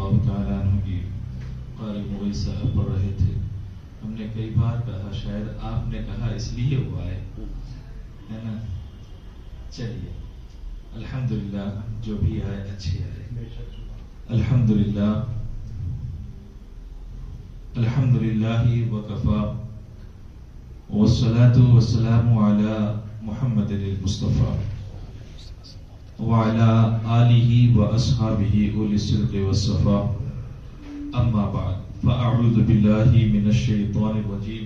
اللہ تعالیٰ عنہ کی قاری مغیثہ پڑھ رہے تھے. ہم نے کئی بار کہا، شاید آپ نے کہا اس لیے ہوا ہے نا. چلیے الحمدللہ، جو بھی آئے اچھی آئے. الحمدللہ الحمدللہ وکفا والصلاة والسلام علی محمد المصطفى وعلى آلہ واصحابہ اولی الصدق والصفا. اما بعد فاعوذ باللہ من الشیطان الرجیم.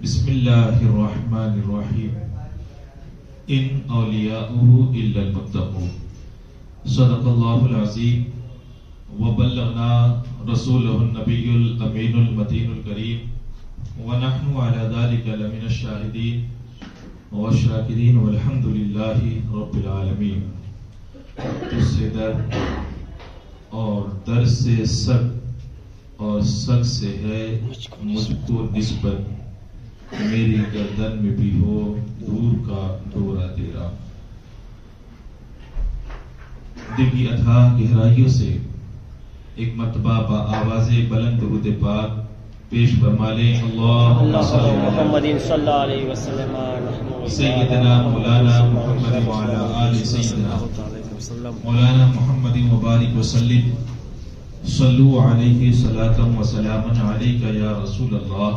بسم اللہ الرحمن الرحیم. ان اولیاؤہ الا المتقون. صدق اللہ العظیم وبلغنا رسولہ النبی الامین المتین الکریم ونحن على ذلك لمن الشاہدین والشاکرین والحمد للہ رب العالمین. اس سے در اور در سے سگ اور سگ سے ہے مجھ کو نسبت، میری گردن میں بھی ہو دور کا دورہ تیرا. دل کی اتھاہ گہرائیوں سے ایک مرتبہ با آواز بلند درود پاک پیش فرما لیں. اللہم صلی اللہ علیہ وسلم سیدنا مولانا محمد وعلی آل سیدنا مولانا محمد مبارک وسلم. صلو علیہ صلاۃ و سلام علیک یا رسول اللہ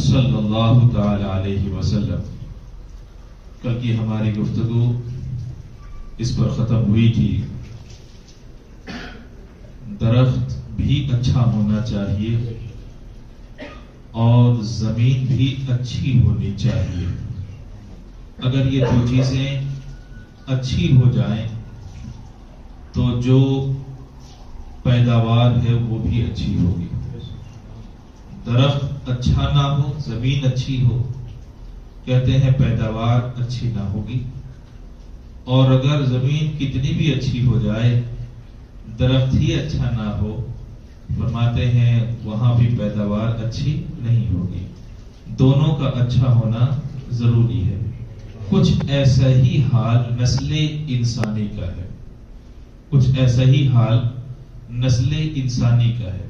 صلی اللہ تعالی علیہ وسلم. کل کی ہماری گفتگو اس پر ختم ہوئی تھی، درخت بھی اچھا ہونا چاہیے اور زمین بھی اچھی ہونی چاہیے. اگر یہ دو چیزیں اچھی ہو جائیں تو جو پیداوار ہے وہ بھی اچھی ہوگی. درخت اچھا نہ ہو، زمین اچھی ہو، کہتے ہیں پیداوار اچھی نہ ہوگی. اور اگر زمین کتنی بھی اچھی ہو جائے، درخت ہی اچھا نہ ہو، فرماتے ہیں وہاں بھی پیداوار اچھی نہیں ہوگی. دونوں کا اچھا ہونا ضروری ہے. کچھ ایسا ہی حال نسل انسانی کا ہے، کچھ ایسا ہی حال نسل انسانی کا ہے.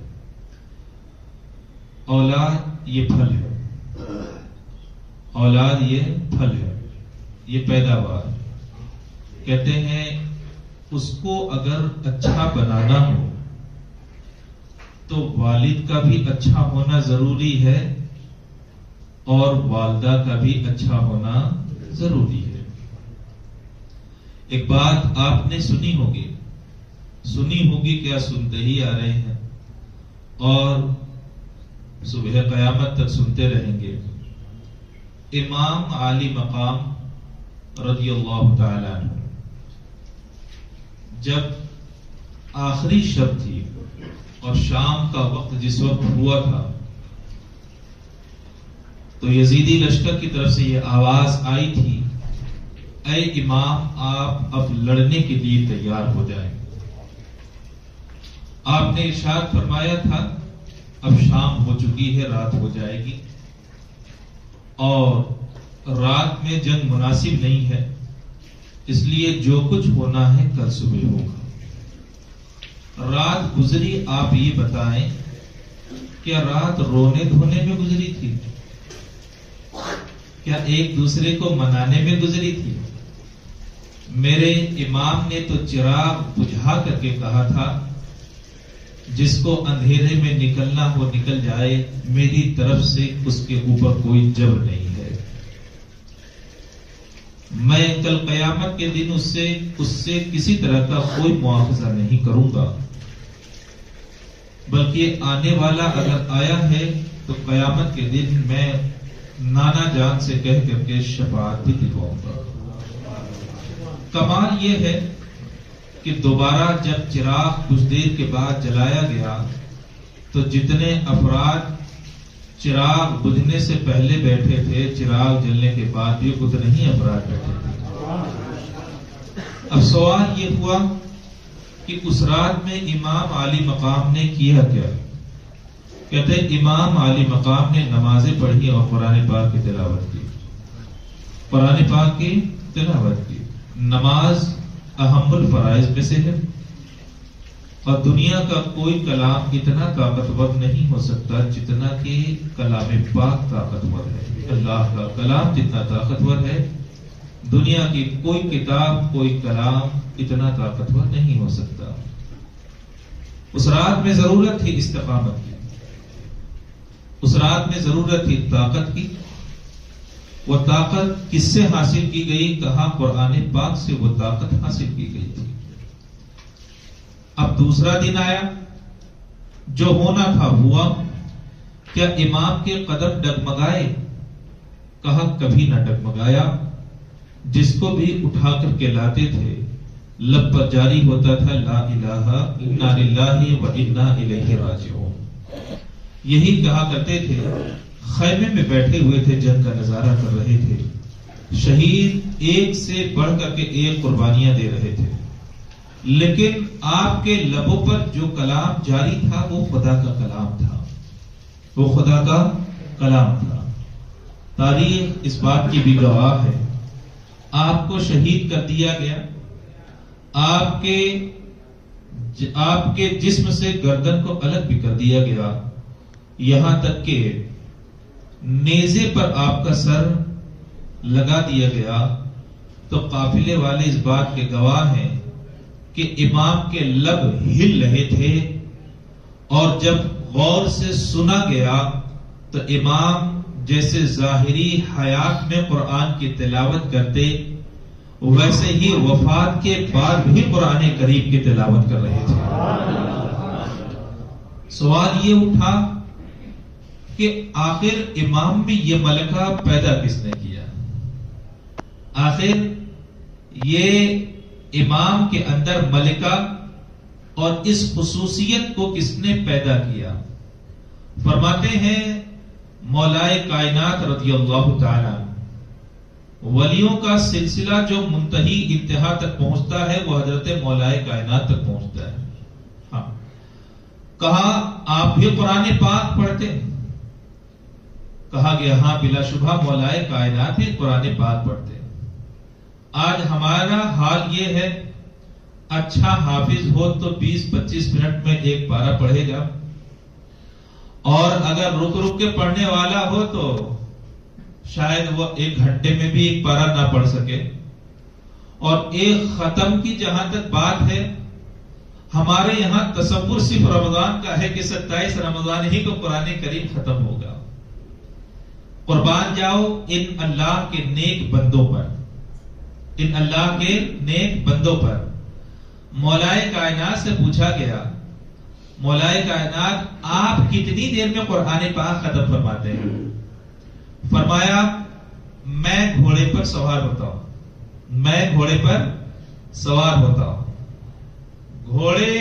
اولاد یہ پھل ہے، اولاد یہ پھل ہے، یہ پیداوار. کہتے ہیں اس کو اگر اچھا بنانا ہو تو والد کا بھی اچھا ہونا ضروری ہے اور والدہ کا بھی اچھا ہونا ضروری ہے. ایک بات آپ نے سنی ہوگی کیا سنتے ہی آ رہے ہیں اور صبح قیامت تک سنتے رہیں گے. امام عالی مقام رضی اللہ تعالی عنہ جب آخری شب تھی اور شام کا وقت جس وقت ہوا تھا تو یزیدی لشکر کی طرف سے یہ آواز آئی تھی، اے امام آپ اب لڑنے کے لیے تیار ہو جائیں. آپ نے ارشاد فرمایا تھا اب شام ہو چکی ہے، رات ہو جائے گی اور رات میں جنگ مناسب نہیں ہے، اس لیے جو کچھ ہونا ہے کل صبح ہوگا. رات گزری، آپ یہ بتائیں کیا رات رونے دھونے میں گزری تھی؟ کیا ایک دوسرے کو منانے میں گزری تھی؟ میرے امام نے تو چراغ بجھا کر کے کہا تھا جس کو اندھیرے میں نکلنا ہو نکل جائے، میری طرف سے اس کے اوپر کوئی جبر نہیں ہے. میں کل قیامت کے دن اس سے کسی طرح کا کوئی مواخذہ نہیں کروں گا، بلکہ آنے والا اگر آیا ہے تو قیامت کے دن میں نانا جان سے کہہ کر کے شفاعت بھی دلواؤں گا. کمال یہ ہے کہ دوبارہ جب چراغ کچھ دیر کے بعد جلایا گیا تو جتنے افراد چراغ بجھنے سے پہلے بیٹھے تھے، چراغ جلنے کے بعد بھی اتنے ہی افراد بیٹھے تھے. اب سوال یہ ہوا کہ اس رات میں امام عالی مقام نے کیا کیا؟ کہتے امام عالی مقام نے نمازیں پڑھی اور قرآن پاک کی تلاوت کی. قرآن پاک کی تلاوت کی. نماز اہم الفرائض میں سے ہے. اور دنیا کا کوئی کلام اتنا طاقتور نہیں ہو سکتا جتنا کہ کلام پاک طاقتور ہے. اللہ کا کلام جتنا طاقتور ہے دنیا کی کوئی کتاب کوئی کلام اتنا طاقتور نہیں ہو سکتا. اس رات میں ضرورت تھی استقامت کی، اس رات میں ضرورت تھی طاقت کی. وہ طاقت کس سے حاصل کی گئی؟ کہا قرآن پاک سے وہ طاقت حاصل کی گئی تھی. اب دوسرا دن آیا، جو ہونا تھا ہوا. کیا امام کے قدم ڈگمگائے؟ کہا کبھی نہ ڈگمگایا. جس کو بھی اٹھا کر کے لاتے تھے لب پر جاری ہوتا تھا لا الہ انا للہ و انا الیہ راجعون. یہی کہا کرتے تھے. خیمے میں بیٹھے ہوئے تھے، جنگ کا نظارہ کر رہے تھے. شہید ایک سے بڑھ کر کے ایک قربانیاں دے رہے تھے، لیکن آپ کے لبوں پر جو کلام جاری تھا وہ خدا کا کلام تھا، وہ خدا کا کلام تھا. تاریخ اس بات کی بھی گواہ ہے. آپ کو شہید کر دیا گیا، آپ کے جسم سے گردن کو الگ بھی کر دیا گیا، یہاں تک کہ نیزے پر آپ کا سر لگا دیا گیا. تو قافلے والے اس بات کے گواہ ہیں کہ امام کے لب ہل رہے تھے، اور جب غور سے سنا گیا تو امام جیسے ظاہری حیات میں قرآن کی تلاوت کرتے ویسے ہی وفات کے بعد بھی قرآن کریم کی تلاوت کر رہے تھے. سوال یہ اٹھا کہ آخر امام میں یہ ملکہ پیدا کس نے کیا؟ آخر یہ امام کے اندر ملکہ اور اس خصوصیت کو کس نے پیدا کیا؟ فرماتے ہیں مولائے کائنات رضی اللہ تعالی، ولیوں کا سلسلہ جو منتہی انتہا تک پہنچتا ہے وہ حضرت مولائے کائنات تک پہنچتا ہے. ہاں، کہا آپ بھی قرآن پاک پڑھتے؟ کہا گیا ہاں بلا شبہ مولائے کائنات ہی قرآن پاک پڑھتے. آج ہمارا حال یہ ہے، اچھا حافظ ہو تو 20-25 منٹ میں ایک پارہ پڑھے گا، اور اگر رک رک کے پڑھنے والا ہو تو شاید وہ 1 گھنٹے میں بھی ایک پارہ نہ پڑھ سکے. اور ایک ختم کی جہاں تک بات ہے، ہمارے یہاں تصور صرف رمضان کا ہے کہ 27 رمضان ہی کو قرآن کریم ختم ہوگا. قربان جاؤ ان اللہ کے نیک بندوں پر، ان اللہ کے نیک بندوں پر. مولائے کائنات سے پوچھا گیا مولائے کائنات آپ کتنی دیر میں قرآن پاک ختم فرماتے ہیں؟ فرمایا میں گھوڑے پر سوار ہوتا ہوں، میں گھوڑے پر سوار ہوتا ہوں. گھوڑے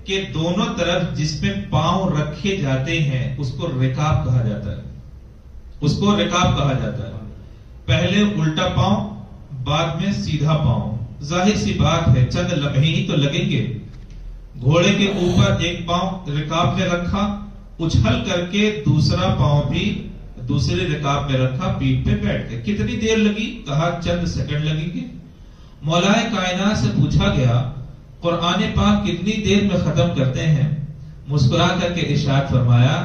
کے دونوں طرف جس میں پاؤں رکھے جاتے ہیں اس کو رکاب کہا جاتا ہے، اس کو رکاب کہا جاتا ہے. پہلے الٹا پاؤں، بعد میں سیدھا پاؤں. ظاہر سی بات ہے چند لمحے ہی تو لگیں گے. گھوڑے کے اوپر ایک پاؤں رکاب میں رکھا، اچھل کر کے دوسرا پاؤں بھی دوسرے رکاب میں رکھا، پیٹھ پہ بیٹھ گئے. کتنی دیر لگی؟ کہا چند سیکنڈ لگیں گے. مولائے کائنات سے پوچھا گیا قرآن پاک کتنی دیر میں ختم کرتے ہیں؟ مسکرا کر کے ارشاد فرمایا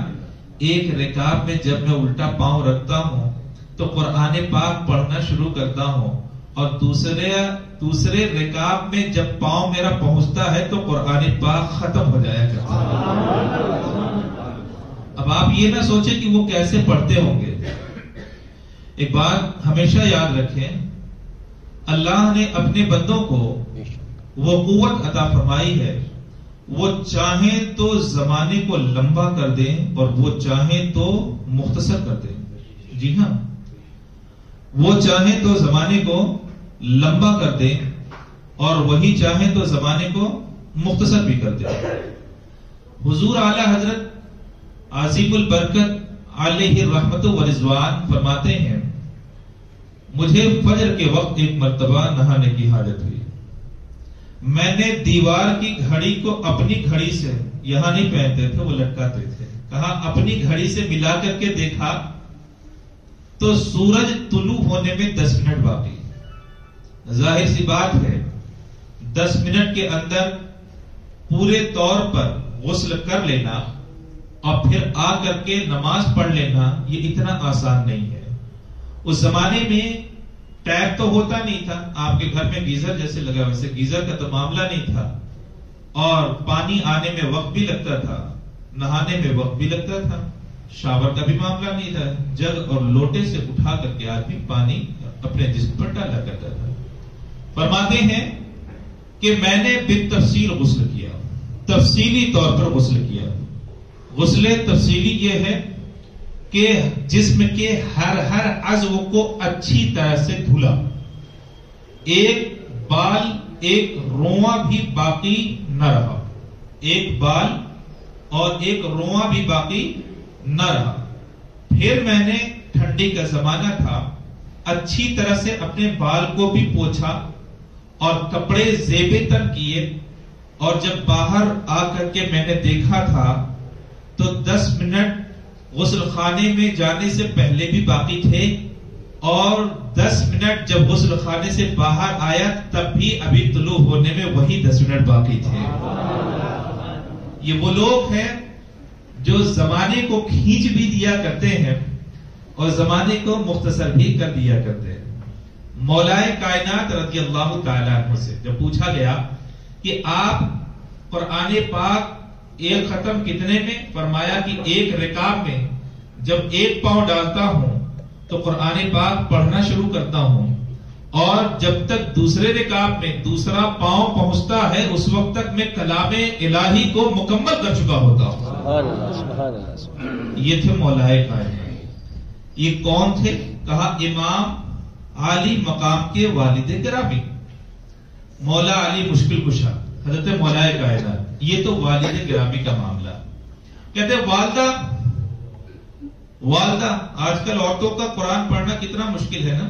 ایک رکاب میں جب میں الٹا پاؤں رکھتا ہوں تو قرآن پاک پڑھنا شروع کرتا ہوں، اور دوسرے رکاب میں جب پاؤں میرا پہنچتا ہے تو قرآن پاک ختم ہو جایا کرتا ہے. اب آپ یہ نہ سوچیں کہ وہ کیسے پڑھتے ہوں گے. ایک بات ہمیشہ یاد رکھیں، اللہ نے اپنے بندوں کو وہ قوت عطا فرمائی ہے، وہ چاہیں تو زمانے کو لمبا کر دیں اور وہ چاہیں تو مختصر کر دیں. جی ہاں، وہ چاہیں تو زمانے کو لمبا کر دیں اور وہی چاہیں تو زمانے کو مختصر بھی کر دیں. حضور اعلی حضرت عظیم البرکت علیہ رحمت و رضوان فرماتے ہیں مجھے فجر کے وقت ایک مرتبہ نہانے کی حاجت ہوئی. میں نے دیوار کی گھڑی کو اپنی گھڑی سے، یہاں نہیں پہنتے تھے وہ لٹکاتے تھے، کہا اپنی گھڑی سے ملا کر کے دیکھا تو سورج طلوع ہونے میں 10 منٹ باقی. ظاہر سی بات ہے 10 منٹ کے اندر پورے طور پر غسل کر لینا اور پھر آ کر کے نماز پڑھ لینا یہ اتنا آسان نہیں ہے. اس زمانے میں ٹیپ تو ہوتا نہیں تھا, آپ کے گھر میں گیزر جیسے لگا ویسے گیزر کا تو معاملہ نہیں تھا, اور پانی آنے میں وقت بھی لگتا تھا, نہانے میں وقت بھی لگتا تھا, شاور کا بھی معاملہ نہیں تھا, جگ اور لوٹے سے اٹھا کر کے آدمی پانی اپنے جسم پر ڈالا کرتا تھا. فرماتے ہیں کہ میں نے بالتفصیل غسل کیا, تفصیلی طور پر غسل کیا. غسل تفصیلی یہ ہے کہ جسم کے ہر عضو کو اچھی طرح سے دھلا, ایک بال ایک رواں بھی باقی نہ رہا, ایک بال اور ایک رواں بھی باقی نہ رہا. پھر میں نے, ٹھنڈی کا زمانہ تھا, اچھی طرح سے اپنے بال کو بھی پوچھا اور کپڑے زیب تن کیے, اور جب باہر آ کر کے میں نے دیکھا تھا تو 10 منٹ غسل خانے میں جانے سے پہلے بھی باقی تھے, اور 10 منٹ جب غسل خانے سے باہر آیا تب بھی ابھی طلوع ہونے میں وہی 10 منٹ باقی تھے. یہ وہ لوگ ہیں جو زمانے کو کھینچ بھی دیا کرتے ہیں اور زمانے کو مختصر بھی کر دیا کرتے ہیں. مولائے کائنات رضی اللہ تعالیٰ عنہ سے جب پوچھا گیا کہ آپ قرآن پاک ایک ختم کتنے میں, فرمایا کہ ایک رکعت میں جب ایک پاؤں ڈالتا ہوں تو قرآن پاک پڑھنا شروع کرتا ہوں, اور جب تک دوسرے رکعت میں دوسرا پاؤں پہنچتا ہے اس وقت تک میں کلام الہی کو مکمل کر چکا ہوتا ہوں. یہ تھے مولائے کائنات. یہ کون تھے؟ کہا امام عالی مقام کے والد گرامی, مولا علی مشکل کشا حضرت مولائے کائنات. یہ تو والد گرامی کا معاملہ. کہتے والدہ آج کل عورتوں کا قرآن پڑھنا کتنا مشکل ہے نا.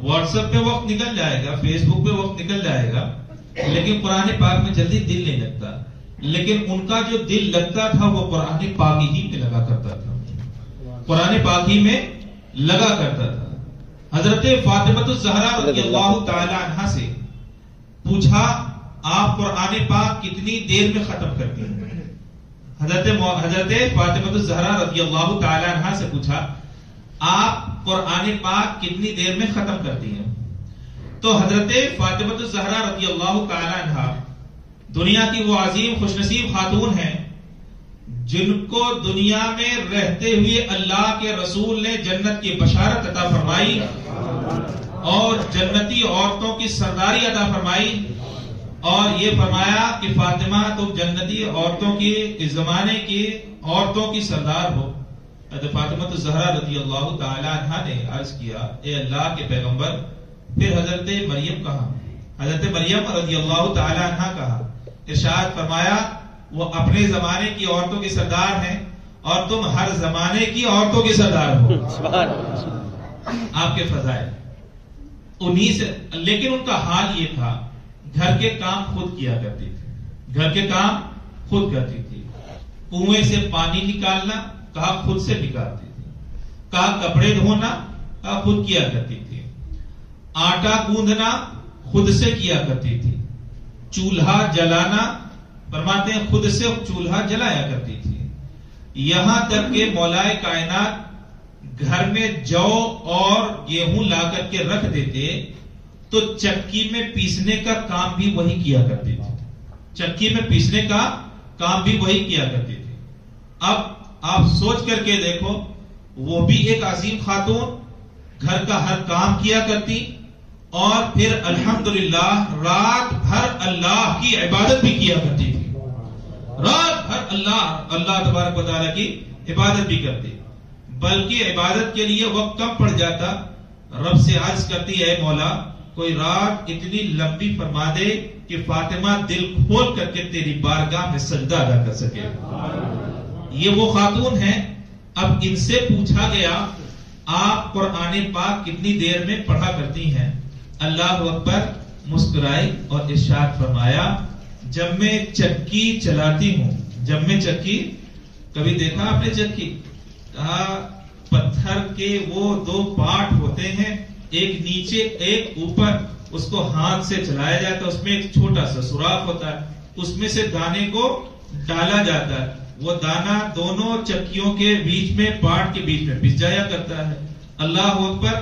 واٹس ایپ پہ وقت نکل جائے گا, فیس بک پہ وقت نکل جائے گا, لیکن قرآن پاک میں جلدی دل نہیں لگتا. لیکن ان کا جو دل لگتا تھا وہ قرآن پاک ہی میں لگا کرتا تھا, قرآن پاک ہی میں لگا کرتا تھا. حضرت فاطمہ الزہرا رضی اللہ تعالی عنہا سے پوچھا آپ قرآن پاک کتنی دیر میں ختم کرتی ہیں؟ حضرت فاطمہ الزہرا رضی اللہ تعالی عنہا سے پوچھا آپ قرآن پاک کتنی دیر میں ختم کرتی ہیں؟ تو حضرت فاطمہ الزہرا رضی اللہ تعالی عنہا دنیا کی وہ عظیم خوش نصیب خاتون ہیں جن کو دنیا میں رہتے ہوئے اللہ کے رسول نے جنت کی بشارت عطا فرمائی اور جنتی عورتوں کی سرداری عطا فرمائی, اور یہ فرمایا کہ فاطمہ تم جنتی عورتوں کی اس زمانے کی عورتوں کی سردار ہو. حضرت فاطمہ الزہرا رضی اللہ تعالی عنہا نے عرض کیا اے اللہ کے پیغمبر, پھر حضرت مریم کہا, حضرت مریم رضی اللہ تعالی عنہا کہا. ارشاد فرمایا وہ اپنے زمانے کی عورتوں کی سردار ہیں اور تم ہر زمانے کی عورتوں کی سردار ہو. آپ کے فضائل انہی سے. لیکن ان کا حال یہ تھا گھر کے کام خود کیا کرتی تھی, گھر کے کام خود کرتی تھی. کنویں سے پانی نکالنا کہا خود سے نکالتی تھی, کہا کپڑے دھونا کہا خود کیا کرتی تھی, آٹا گوندنا خود سے کیا کرتی تھی, چولہا جلانا فرماتے ہیں خود سے چولہا جلایا کرتی تھی. یہاں تک کہ مولائے کائنات گھر میں جو اور گیہوں لا کر کے رکھ دیتے تو چکی میں پیسنے کا کام بھی وہی کیا کرتی تھی, چکی میں پیسنے کا کام بھی وہی کیا کرتی تھی. اب آپ سوچ کر کے دیکھو, وہ بھی ایک عظیم خاتون, گھر کا ہر کام کیا کرتی اور پھر الحمدللہ رات بھر اللہ کی عبادت بھی کیا کرتی تھی, رات بھر اللہ تبارک و تعالیٰ کی عبادت بھی کرتی. بلکہ عبادت کے لیے وقت کم پڑ جاتا, رب سے عرض کرتی ہے مولا کوئی رات اتنی لمبی فرما دے کہ فاطمہ دل کھول کر کے تیری بارگاہ میں سجدہ ادا کر سکے. یہ وہ خاتون ہیں. اب ان سے پوچھا گیا آپ قرآن پاک کتنی دیر میں پڑھا کرتی ہیں؟ اللہ اکبر مسکرائی اور ارشاد فرمایا جب میں چکی چلاتی ہوں, جب میں چکی, کبھی دیکھا آپ نے چکی؟ کہا پتھر کے وہ 2 پارٹ ہوتے ہیں, ایک نیچے ایک اوپر, اس کو ہاتھ سے چلایا جاتا ہے, اس میں ایک چھوٹا سا سوراخ ہوتا ہے, اس میں سے دانے کو ڈالا جاتا ہے. وہ دانا دونوں چکیوں کے بیچ میں پاٹ کے بیچ میں پس جایا کرتا ہے. اللہ اکبر.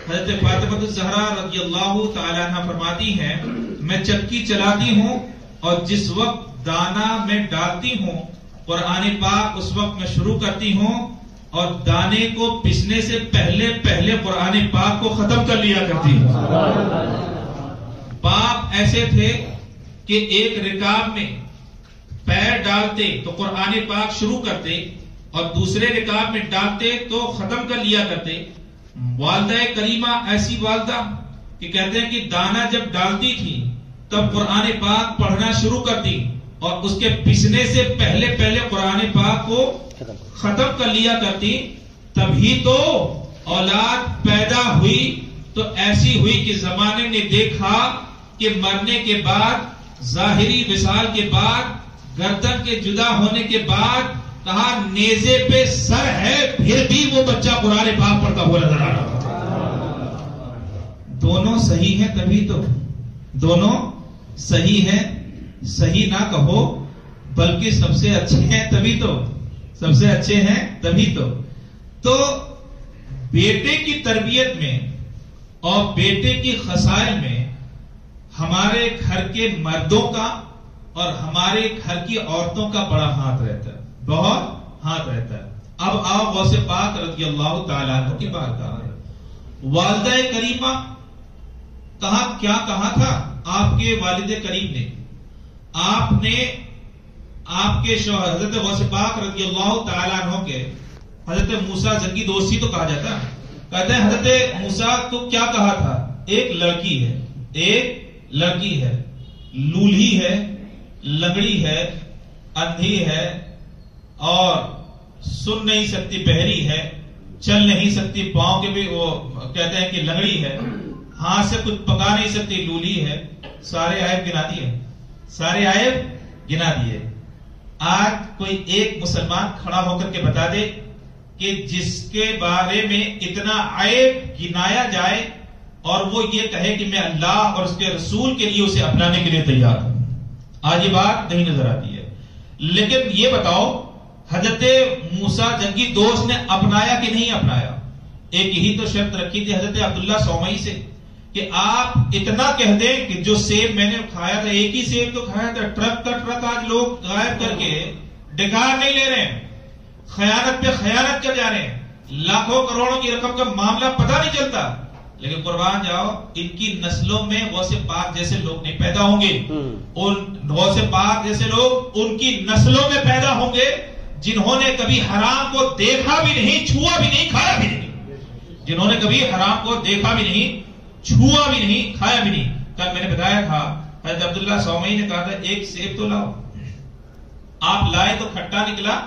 حضرت فاطمہ الزہرا رضی اللہ تعالی عنہ فرماتی ہیں میں چکی چلاتی ہوں اور جس وقت دانا میں ڈالتی ہوں قرآن پاک اس وقت میں شروع کرتی ہوں اور دانے کو پسنے سے پہلے پہلے قرآن پاک کو ختم کر لیا کرتی ہوں. باپ ایسے تھے کہ ایک رکاب میں پیر ڈالتے تو قرآن پاک شروع کرتے اور دوسرے رکاب میں ڈالتے تو ختم کر لیا کرتے. والدہ کریمہ ایسی والدہ کہ کہتے ہیں کہ دانا جب ڈالتی تھی تب قرآن پاک پڑھنا شروع کرتی اور اس کے پسنے سے پہلے پہلے قرآن پاک کو ختم کر لیا کرتی. تبھی تو اولاد پیدا ہوئی تو ایسی ہوئی کہ زمانے نے دیکھا کہ مرنے کے بعد ظاہری وصال کے بعد گردن کے جدا ہونے کے بعد کہا نیزے پہ سر ہے پھر بھی وہ بچہ قرآن پاک پڑھتا ہوا نظر آ رہا. دونوں صحیح ہیں تبھی تو دونوں صحیح ہیں. صحیح نہ کہو بلکہ سب سے اچھے ہیں تبھی تو سب سے اچھے ہیں تبھی تو بیٹے کی تربیت میں اور بیٹے کی خصائل میں ہمارے گھر کے مردوں کا اور ہمارے گھر کی عورتوں کا بڑا ہاتھ رہتا ہے, بہت ہاتھ رہتا ہے. اب آؤ غوث پاک رضی اللہ تعالیٰ عنہ کی بات کہا ہے. والدہ کریمہ کیا کہا تھا آپ کے والد کریم نے؟ آپ نے آپ کے شوہر حضرت غوث پاک رضی اللہ تعالیٰ عنہ کے حضرت موسیٰ زنگی دوستی تو کہا جاتا ہے. کہتے ہیں حضرت موسیٰ تو کیا کہا تھا, ایک لڑکی ہے لولھی ہے لنگڑی ہے اندھی ہے اور سن نہیں سکتی بہری ہے چل نہیں سکتی پاؤں کے بھی وہ کہتے ہیں کہ لنگڑی ہے ہاتھ سے کچھ پکا نہیں سکتی لولی ہے. سارے عیب گنا دیے سارے عیب گنا دیے. آج کوئی ایک مسلمان کھڑا ہو کر کے بتا دے کہ جس کے بارے میں اتنا عیب گنایا جائے اور وہ یہ کہے کہ میں اللہ اور اس کے رسول کے لیے اسے اپنانے کے لیے تیار ہوں. آج یہ بات نہیں نظر آتی ہے. لیکن یہ بتاؤ حضرت موسیٰ جنگی دوست نے اپنایا کہ نہیں اپنایا؟ ایک ہی تو شرط رکھی تھی حضرت عبداللہ سومئی سے کہ آپ اتنا کہہ دیں کہ جو سیب میں نے کھایا تھا ایک ہی سیب تو کھایا تھا, ٹرک کا ٹرک آج لوگ غائب کر کے ڈکار نہیں لے رہے ہیں, خیانت پہ خیانت کر جا رہے ہیں, لاکھوں کروڑوں کی رقم کا معاملہ پتہ نہیں چلتا. لیکن قربان جاؤ ان کی نسلوں میں غوث پاک جیسے لوگ نہیں پیدا ہوں گے. ان غوث پاک جیسے لوگ ان کی نسلوں میں پیدا ہوں گے جنہوں نے کبھی حرام کو دیکھا بھی نہیں, چھوا بھی نہیں, کھایا بھی نہیں. جنہوں نے کبھی حرام کو دیکھا بھی نہیں, چھوا بھی نہیں, کھایا بھی نہیں. کل میں نے بتایا تھا حضرت عبداللہ سومئی نے کہا تھا ایک سیب تو لاؤ, آپ لائے تو کھٹا نکلا.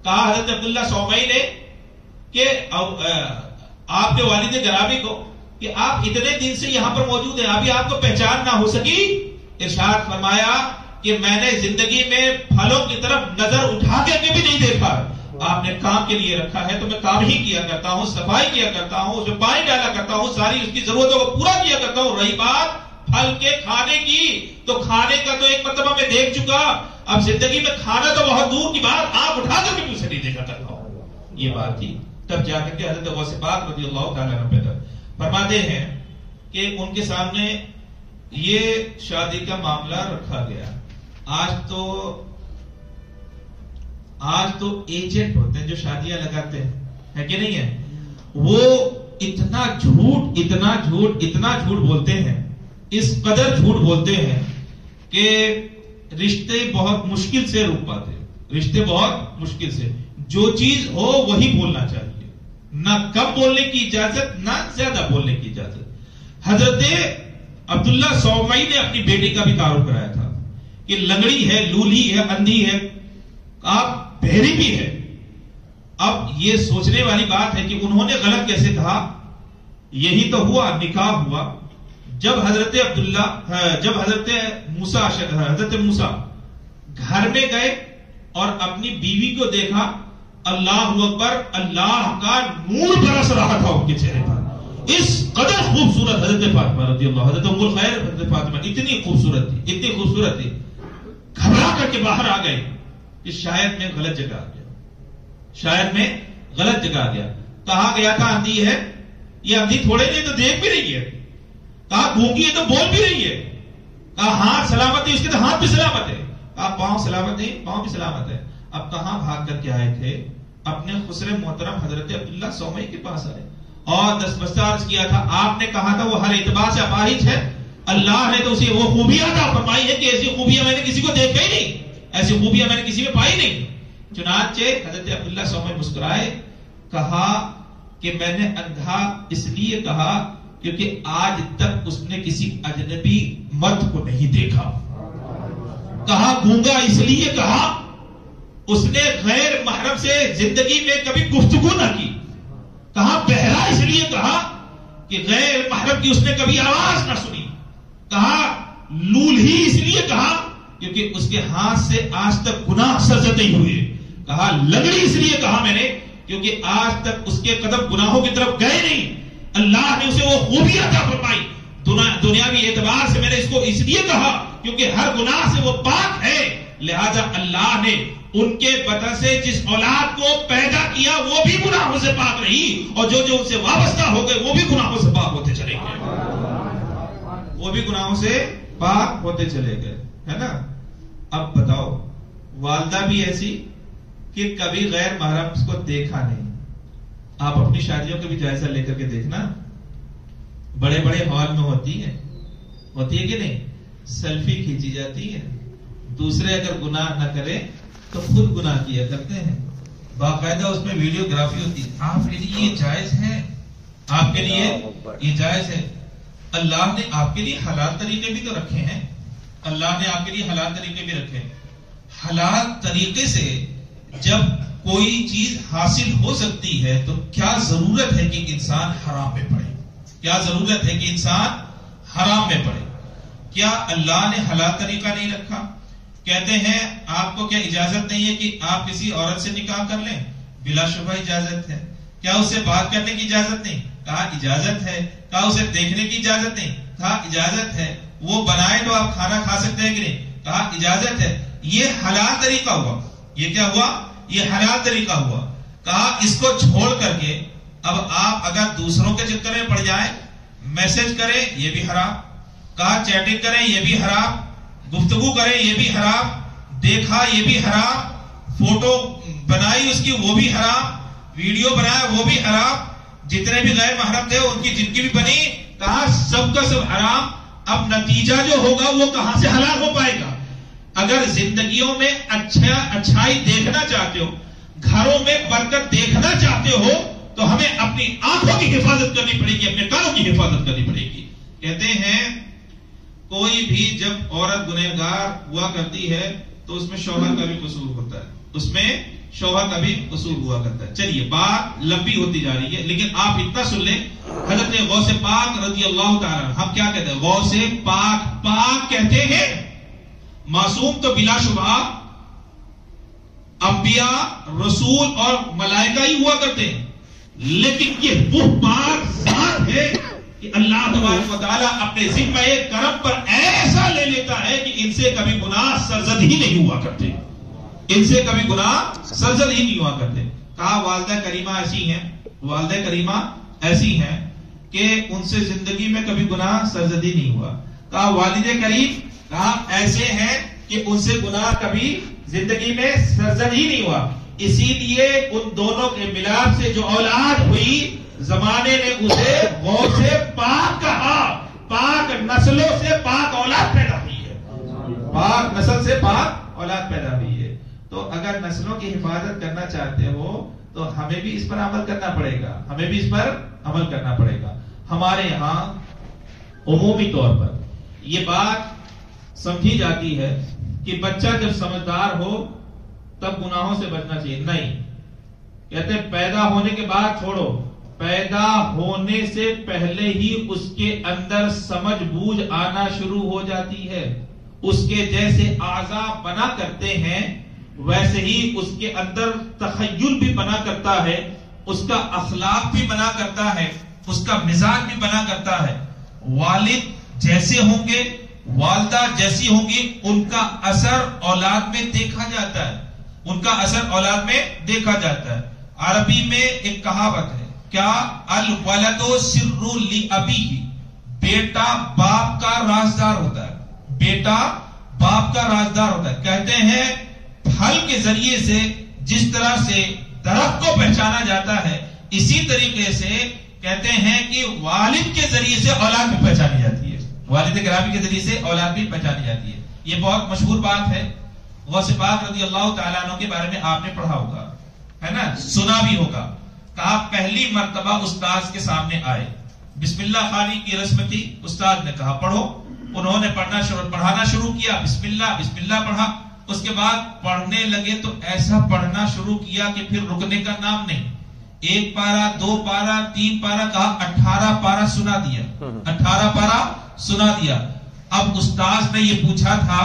کہا حضرت عبداللہ سومئی نے کہ آپ کے والد گرامی کو کہ آپ اتنے دن سے یہاں پر موجود ہیں, ابھی آپ کو پہچان نہ ہو سکی. ارشاد فرمایا کہ میں نے زندگی میں پھلوں کی طرف نظر اٹھا کے بھی نہیں دیکھا. آپ نے کام کے لیے رکھا ہے تو میں کام ہی کیا کرتا ہوں, صفائی کیا کرتا ہوں, اس میں پانی ڈالا کرتا ہوں, ساری اس کی ضرورتوں کو پورا کیا کرتا ہوں. رہی بات پھل کے کھانے کی تو کھانے کا تو ایک مرتبہ میں دیکھ چکا, اب زندگی میں کھانا تو بہت دور کی بات, آپ اٹھا کر بھی اسے نہیں دیکھا کرتا ہوں. یہ بات تھی. تب جا کر کے حضرت غوث پاک رضی اللہ تعالیٰ عنہ پیدا فرماتے ہیں کہ ان کے سامنے یہ شادی کا معاملہ رکھا گیا. آج تو ایجنٹ ہوتے ہیں جو شادیاں لگاتے ہیں کہ نہیں ہے, وہ اتنا جھوٹ بولتے ہیں, اس قدر جھوٹ بولتے ہیں کہ رشتے بہت مشکل سے روک پاتے. رشتے بہت مشکل سے, جو چیز ہو وہی بولنا چاہیے, نہ کم بولنے کی اجازت نہ زیادہ بولنے کی اجازت. حضرت عبداللہ سومئی نے اپنی بیٹی کا بھی تعارف کرایا تھا کہ لنگڑی ہے, لولی ہے, اندھی ہے, آپ بہری بھی ہے. اب یہ سوچنے والی بات ہے کہ انہوں نے غلط کیسے کہا. یہی تو ہوا, نکاح ہوا. جب حضرت موسیٰ گھر میں گئے اور اپنی بیوی کو دیکھا, اللہ اکبر, اللہ کا نور برس رہا تھا ان کے چہرے پر. اس قدر خوبصورت حضرت فاطمہ رضی اللہ, حضرت ام الخیر حضرت فاطمہ اتنی خوبصورت تھی. گھبرا کر کے باہر آ گئے کہ شاید میں غلط جگہ آ گیا، شاید میں غلط جگہ آ گیا. کہا گیا تھا اندھی ہے، یہ اندھی تھوڑے نہیں تو دیکھ بھی رہی ہے. کہا گونگی ہے تو بول بھی رہی ہے. کہا ہاتھ سلامت ہے، اس کے تو ہاتھ بھی سلامت ہے. کہا پاؤں سلامت نہیں، پاؤں بھی سلامت ہے. اب کہاں بھاگ کر کے آئے تھے؟ اپنے خسر محترم حضرت عبداللہ سومئی کے پاس آئے اور دستبستہ عرض کیا تھا. آپ نے کہا تھا وہ ہر اعتبار سے اپاہج ہے، اللہ نے تو اسے وہ خوبیاں عطا فرمائی ہے کہ ایسی خوبیاں میں نے کسی کو دیکھا ہی نہیں، ایسی خوبیاں میں نے کسی میں پائی نہیں. چنانچہ حضرت عبداللہ سومئی مسکرائے، کہا کہ میں نے اندھا اس لیے کہا کیونکہ آج تک اس نے کسی اجنبی مرد کو نہیں دیکھا. کہا گونگا اس لیے کہا اس نے غیر محرم سے زندگی میں کبھی گفتگو نہ کی. کہا بہرا اس لیے کہا کہ غیر محرم کی اس نے کبھی آواز نہ سنی. کہا لول ہی اس لیے کہا کیونکہ اس کے ہاتھ سے آج تک گناہ سرزد نہیں ہوئے. کہا لنگڑی اس لیے کہا میں نے کیونکہ آج تک اس کے قدم گناہوں کی طرف گئے نہیں. اللہ نے اسے وہ خوبی عطا فرمائی. دنیاوی اعتبار سے میں نے اس کو اس لیے کہا کیونکہ ہر گناہ سے وہ پاک ہے. لہذا اللہ نے ان کے بدن سے جس اولاد کو پیدا کیا وہ بھی گناہوں سے پاک رہی اور جو جو ان سے وابستہ ہو گئے وہ بھی گناہوں سے پاک ہوتے چلے گئے، وہ بھی گناہوں سے پاک ہوتے چلے گئے، ہے نا. اب بتاؤ، والدہ بھی ایسی کہ کبھی غیر محرم کو دیکھا نہیں. آپ اپنی شادیوں کا بھی جائزہ لے کر کے دیکھنا، بڑے بڑے ہال میں ہوتی ہے کہ نہیں، سیلفی کھینچی جاتی ہے. دوسرے اگر گناہ نہ کرے تو خود گناہ کیا کرتے ہیں. باقاعدہ اس میں ویڈیو گرافی ہوتی ہے. آپ کے لیے یہ جائز ہے، آپ کے لیے یہ جائز ہے. اللہ نے آپ کے لیے حلال طریقے بھی تو رکھے ہیں، اللہ نے آپ کے لیے حلال طریقے بھی رکھے. حلال طریقے سے جب کوئی چیز حاصل ہو سکتی ہے تو کیا ضرورت ہے کہ انسان حرام میں پڑے؟ کیا ضرورت ہے کہ انسان حرام میں پڑے؟ کیا اللہ نے حلال طریقہ نہیں رکھا؟ کہتے ہیں آپ کو کیا اجازت نہیں ہے کہ آپ کسی عورت سے نکاح کر لیں؟ بلا شبہ اجازت ہے. کیا اسے بات کرنے کی اجازت نہیں؟ کہا اجازت ہے. کہا اسے دیکھنے کی اجازت نہیں؟ کہا اجازت ہے. وہ بنائے تو آپ کھانا کھا سکتے ہیں کہ نہیں؟ کہا اجازت ہے. یہ حلال طریقہ ہوا. یہ کیا ہوا؟ یہ حلال طریقہ ہوا. کہا اس کو چھوڑ کر کے اب آپ اگر دوسروں کے چکر میں پڑ جائیں، میسج کریں یہ بھی حرام. کہا چیٹنگ کریں یہ بھی حرام، گفتگو کریں یہ بھی حرام، دیکھا یہ بھی حرام، فوٹو بنائی اس کی وہ بھی حرام، ویڈیو بنایا وہ بھی حرام، جتنے بھی غیر محرم تھے ان کی جن کی بھی بنی، کہا سب کا سب حرام. اب نتیجہ جو ہوگا وہ کہاں سے حلال ہو پائے گا؟ اگر زندگیوں میں اچھائی دیکھنا چاہتے ہو، گھروں میں برکت دیکھنا چاہتے ہو تو ہمیں اپنی آنکھوں کی حفاظت کرنی پڑے گی، اپنے کانوں کی حفاظت کرنی پڑے گی. کہتے ہیں کوئی بھی جب عورت گنہگار ہوا کرتی ہے تو اس میں شوہر کا بھی قصور ہوتا ہے، اس میں شوہر کا بھی قصور ہوا کرتا ہے. چلیے بات لمبی ہوتی جا رہی ہے لیکن آپ اتنا سن لیں، حضرت غوث پاک رضی اللہ تعالی، ہم کیا کہتے ہیں؟ غوث پاک. پاک کہتے ہیں معصوم تو بلا شبہ انبیاء، رسول اور ملائکہ ہی ہوا کرتے ہیں، لیکن یہ وہ پاک ذات ہے کہ اللہ تبارک و تعالیٰ اپنے ذمہ کرم پر ایسا لے لیتا ہے کہ ان سے کبھی گناہ سرزد ہی نہیں ہوا کرتے، ان سے کبھی گناہ سرزد ہی نہیں ہوا کرتے. کہا والدہ کریمہ ایسی ہیں، والدہ کریمہ ایسی ہیں کہ ان سے زندگی میں کبھی گناہ سرزد ہی نہیں ہوا. کہا والد کریم، کہا ایسے ہیں کہ ان سے گناہ کبھی زندگی میں سرزد ہی نہیں ہوا. اسی لیے ان دونوں کے ملاپ سے جو اولاد ہوئی زمانے نے اسے غوث پاک کہا. پاک نسلوں سے پاک اولاد پیدا ہوئی ہے، پاک نسل سے پاک اولاد پیدا ہوئی ہے. تو اگر نسلوں کی حفاظت کرنا چاہتے ہو تو ہمیں بھی اس پر عمل کرنا پڑے گا، ہمیں بھی اس پر عمل کرنا پڑے گا. ہمارے یہاں عمومی طور پر یہ بات سمجھی جاتی ہے کہ بچہ جب سمجھدار ہو تب گناہوں سے بچنا چاہیے. نہیں، کہتے ہیں پیدا ہونے کے بعد چھوڑو، پیدا ہونے سے پہلے ہی اس کے اندر سمجھ بوجھ آنا شروع ہو جاتی ہے. اس کے جیسے اعضاء بنا کرتے ہیں ویسے ہی اس کے اندر تخیل بھی بنا کرتا ہے، اس کا اخلاق بھی بنا کرتا ہے، اس کا مزاج بھی بنا کرتا ہے. والد جیسے ہوں گے والدہ جیسی ہوں گی ان کا اثر اولاد میں دیکھا جاتا ہے، ان کا اثر اولاد میں دیکھا جاتا ہے. عربی میں ایک کہاوت ہے، کیا؟ الولد سر لابیہ، بیٹا باپ کا رازدار ہوتا ہے، بیٹا باپ کا رازدار ہوتا ہے. کہتے ہیں پھل کے ذریعے سے جس طرح سے درخت کو پہچانا جاتا ہے، اسی طریقے سے کہتے ہیں کہ والد کے ذریعے سے اولاد بھی پہچانی جاتی ہے، والد گرامی کے ذریعے سے اولاد بھی پہچانی جاتی ہے. یہ بہت مشہور بات ہے. غوث پاک رضی اللہ تعالیٰ عنہ کے بارے میں آپ نے پڑھا ہوگا، ہے نا، سنا بھی ہوگا. کہا پہلی مرتبہ استاذ کے سامنے آئے، بسم اللہ خانی کی رسم تھی، استاد نے کہا پڑھو، انہوں نے پڑھانا شروع کیا، بسم اللہ پڑھا. اس کے بعد پڑھنے لگے تو ایسا پڑھنا شروع کیا کہ پھر رکنے کا نام نہیں. 1 پارہ 2 پارہ 3 پارہ، کہا 18 پارہ سنا دیا، 18 پارہ سنا دیا. اب استاذ نے یہ پوچھا تھا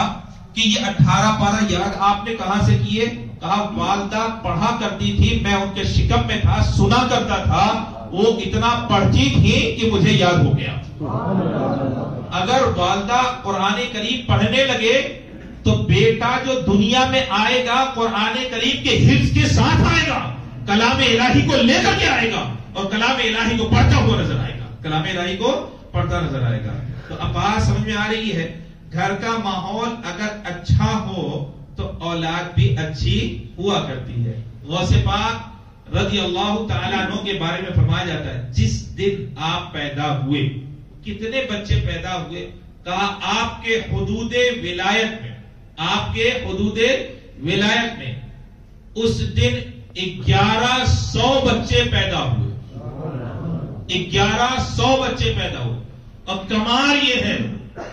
کہ یہ 18 پارہ یاد آپ نے کہاں سے کیے؟ کہا والدہ پڑھا کرتی تھی، میں ان کے شکم میں تھا، سنا کرتا تھا، وہ اتنا پڑھتی تھی کہ مجھے یاد ہو گیا. اگر والدہ قرآن کریم پڑھنے لگے تو بیٹا جو دنیا میں آئے گا قرآن کریم کے حفظ کے ساتھ آئے گا، کلام الہی کو لے کر کے آئے گا اور کلام الہی کو پڑھتا ہوا نظر آئے گا، کلام الہی کو پڑھتا نظر آئے گا. تو اب بات سمجھ میں آ رہی ہے، گھر کا ماحول اگر اچھا ہو تو اولاد بھی اچھی ہوا کرتی ہے. غوث پاک رضی اللہ تعالیٰ عنہ کے بارے میں فرمایا جاتا ہے جس دن آپ پیدا ہوئے، کتنے بچے پیدا ہوئے؟ کہا آپ کے حدود ولایت میں، آپ کے حدود ولایت میں اس دن 1100 بچے پیدا ہوئے، 1100 بچے پیدا ہوئے. اور کمال یہ ہے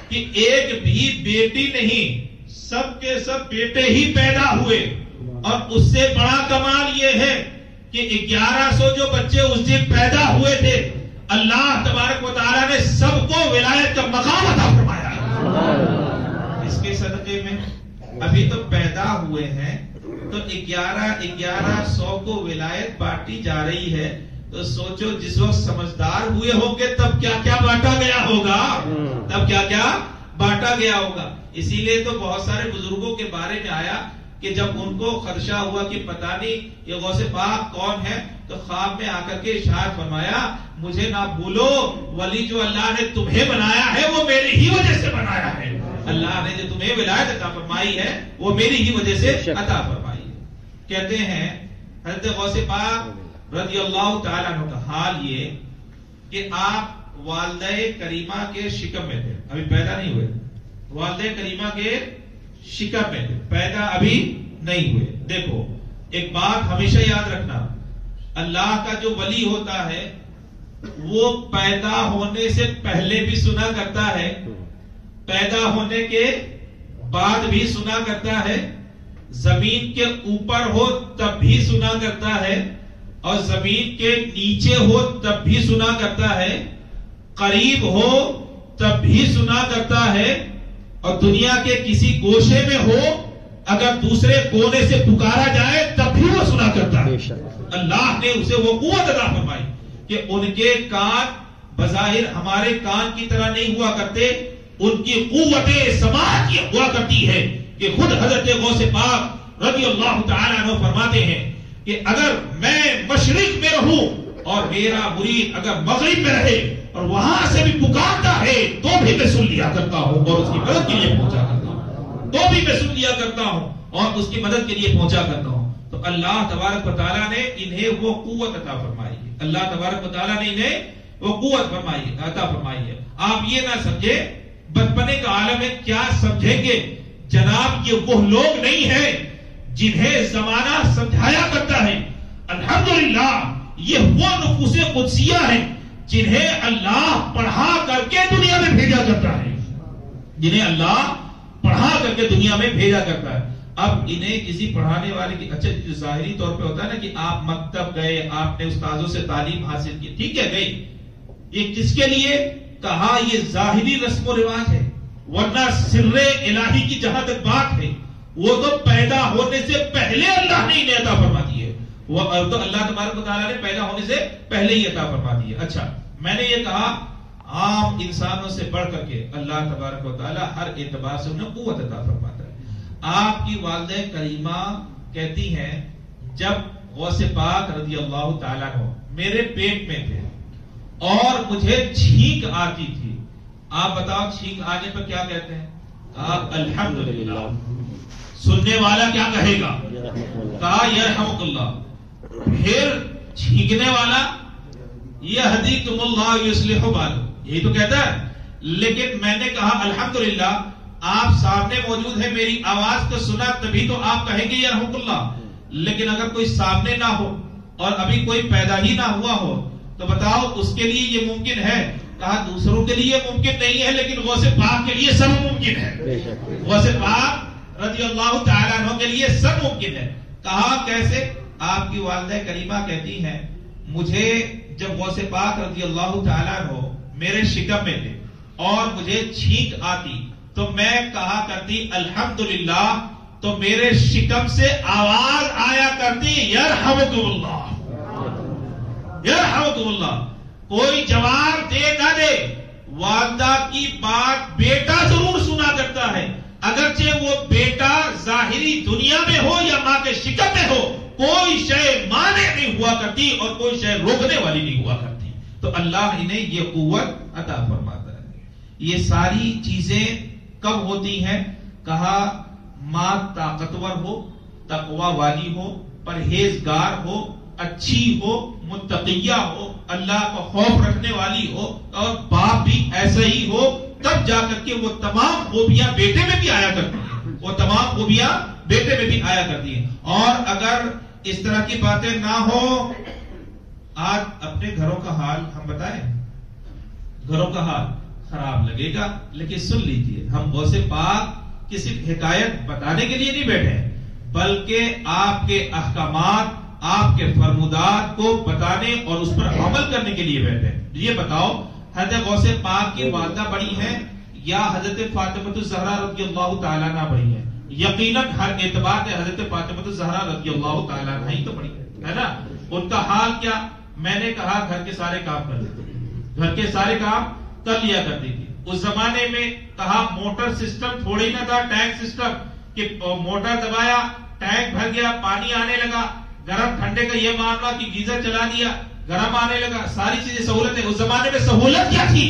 کہ ایک بھی بیٹی نہیں، سب کے سب بیٹے ہی پیدا ہوئے. اور اس سے بڑا کمال یہ ہے کہ 1100 جو بچے اس دن پیدا ہوئے تھے، اللہ تبارک و تعالیٰ نے سب کو ولایت کا مقام عطا فرمایا. اس کے صدقے میں ابھی تو پیدا ہوئے ہیں تو 1100 کو ولایت بانٹی جا رہی ہے. تو سوچو جس وقت سمجھدار ہوئے ہوں گے تب کیا کیا بانٹا گیا ہوگا، تب کیا کیا بانٹا گیا ہوگا. اسی لیے تو بہت سارے بزرگوں کے بارے میں آیا کہ جب ان کو خدشہ ہوا کہ پتہ نہیں یہ غوث پاک کون ہے، تو خواب میں آ کر کے ارشاد فرمایا مجھے نہ بھولو، ولی جو اللہ نے تمہیں بنایا ہے وہ میری ہی وجہ سے بنایا ہے. اللہ نے جو تمہیں ولایت عطا فرمائی ہے وہ میری ہی وجہ سے عطا فرمائی ہے. کہتے ہیں حضرت غوث پاک رضی اللہ تعالیٰ عنہ کا حال یہ کہ آپ والدہ کریمہ کے شکم میں تھے، ابھی پیدا نہیں ہوئے، والدہ کریمہ کے شکم میں تھے، پیدا ابھی نہیں ہوئے. دیکھو ایک بات ہمیشہ یاد رکھنا، اللہ کا جو ولی ہوتا ہے وہ پیدا ہونے سے پہلے بھی سنا کرتا ہے، پیدا ہونے کے بعد بھی سنا کرتا ہے، زمین کے اوپر ہو تب بھی سنا کرتا ہے، اور زمین کے نیچے ہو تب بھی سنا کرتا ہے، قریب ہو تب بھی سنا کرتا ہے، اور دنیا کے کسی گوشے میں ہو اگر دوسرے کونے سے پکارا جائے تب بھی وہ سنا کرتا ہے. اللہ نے اسے وہ قوت عطا فرمائی کہ ان کے کان بظاہر ہمارے کان کی طرح نہیں ہوا کرتے، ان کی قوت سماع کی ہوا کرتی ہے کہ خود حضرت غوث پاک رضی اللہ تعالیٰ عنہ فرماتے ہیں کہ اگر میں مشرق میں رہوں اور میرا مرید اگر مغرب میں رہے اور وہاں سے بھی پکارتا ہے تو بھی میں سن لیا کرتا ہوں اور اس کی مدد کے لیے پہنچا کرتا ہوں، تو بھی میں سن لیا کرتا ہوں اور اس کی مدد کے لیے پہنچا کرتا ہوں. تو اللہ تبارک و تعالیٰ نے انہیں وہ قوت عطا فرمائی ہے، اللہ تبارک و تعالیٰ نے انہیں وہ قوت عطا فرمائی ہے. آپ یہ نہ سمجھے بچپنے کا عالم ہے، کیا سمجھیں گے جناب یہ وہ لوگ نہیں ہیں جنہیں زمانہ سمجھایا کرتا ہے. الحمدللہ یہ وہ نفوس قدسیہ ہیں جنہیں اللہ پڑھا کر کے دنیا میں بھیجا کرتا ہے، جنہیں اللہ پڑھا کر کے دنیا میں بھیجا کرتا ہے. اب انہیں کسی پڑھانے والے کی اچھا جو ظاہری طور پہ ہوتا ہے نا کہ آپ مکتب گئے، آپ نے استاذوں سے تعلیم حاصل کی، ٹھیک ہے گئی، یہ کس کے لیے کہا یہ ظاہری رسم و رواج ہے، ورنہ سر الہی کی جہاں تک بات ہے وہ تو پیدا ہونے سے پہلے اللہ نے انہیں عطا فرما دی ہے، وہ تو اللہ تبارک و تعالیٰ نے پیدا ہونے سے پہلے ہی عطا فرما دی ہے. اچھا میں نے یہ کہا عام انسانوں سے بڑھ کر کے اللہ تبارک و تعالی ہر اعتبار سے انہیں قوت عطا فرماتا ہے۔ آپ کی والدہ کریمہ کہتی ہیں جب غوث پاک رضی اللہ تعالیٰ عنہ میرے پیٹ میں تھے اور مجھے چھینک آتی تھی، آپ بتاؤ چھینک آنے پر کیا کہتے ہیں؟ آپ الحمدللہ۔ سننے والا کیا کہے گا؟ کہا یرحمک اللہ۔ پھر چھینکنے والا یہدیکم اللہ یصلح بالکم، یہی تو کہتا ہے۔ لیکن میں نے کہا الحمدللہ آپ سامنے موجود ہیں، میری آواز کو سنا تبھی تو آپ کہیں گے یرحمک اللہ۔ لیکن اگر کوئی سامنے نہ ہو اور ابھی کوئی پیدا ہی نہ ہوا ہو تو بتاؤ اس کے لیے یہ ممکن ہے؟ کہا دوسروں کے لیے ممکن نہیں ہے لیکن غوث پاک کے لیے سب ممکن ہے۔ غوث پاک رضی اللہ تعالیٰ عنہ کے لیے سب ممکن ہے۔ کہا کیسے؟ آپ کی والدہ کریمہ کہتی ہیں مجھے جب غوث پاک رضی اللہ تعالیٰ عنہ میرے شکم میں تھے اور مجھے چھینک آتی تو میں کہا کرتی الحمدللہ، تو میرے شکم سے آواز آیا کرتی یرحمکم اللہ، یرحمکم اللہ۔ کوئی جواب دے نہ دے، والدہ کی بات بیٹا ضرور سنا کرتا ہے، اگرچہ وہ بیٹا ظاہری دنیا میں ہو یا ماں کے شکم میں ہو، کوئی شے مانے نہیں ہوا کرتی اور کوئی شے روکنے والی نہیں ہوا کرتی۔ تو اللہ انہیں یہ قوت عطا فرماتا ہے۔ یہ ساری چیزیں کب ہوتی ہیں؟ کہا ماں طاقتور ہو، تقوی والی ہو، پرہیزگار ہو، اچھی ہو، متقیہ ہو، اللہ کا خوف رکھنے والی ہو، اور باپ بھی ایسا ہی ہو، تب جا کر کے وہ تمام خوبیاں بیٹے میں بھی آیا کرتی ہیں، وہ تمام خوبیاں بیٹے میں بھی آیا کرتی ہیں۔ اور اگر اس طرح کی باتیں نہ ہو، آج اپنے گھروں کا حال ہم بتائیں، گھروں کا حال خراب لگے گا لیکن سن لیجیے، ہم غوث پاک کی صرف حکایت بتانے کے لیے نہیں بیٹھے ہیں بلکہ آپ کے احکامات، آپ کے فرمودات کو بتانے اور اس پر عمل کرنے کے لیے بیٹھے ہیں۔ یہ بتاؤ حضرت غوث پاک کی والدہ بڑی ہیں یا حضرت فاطمہ الزہرا رضی اللہ تعالیٰ عنہ بڑی ہیں؟ یقیناً ہر اعتبار سے حضرت فاطمہ الزہرا رضی اللہ تعالیٰ عنہ ہی تو بڑی ہے نا۔ ان کا حال کیا؟ میں نے کہا گھر کے سارے کام کر لیتے تھے، گھر کے سارے کام کر لیا کرتی تھی۔ اس زمانے میں کہا موٹر سسٹم تھوڑی نہ تھا، ٹینک سسٹم، کہ موٹر دبایا ٹینک بھر گیا، پانی آنے لگا، گرم ٹھنڈے کا یہ معاملہ کہ گیزر چلا دیا، گرم آنے لگا، ساری چیزیں سہولتیں۔ اس زمانے میں سہولت کیا تھی؟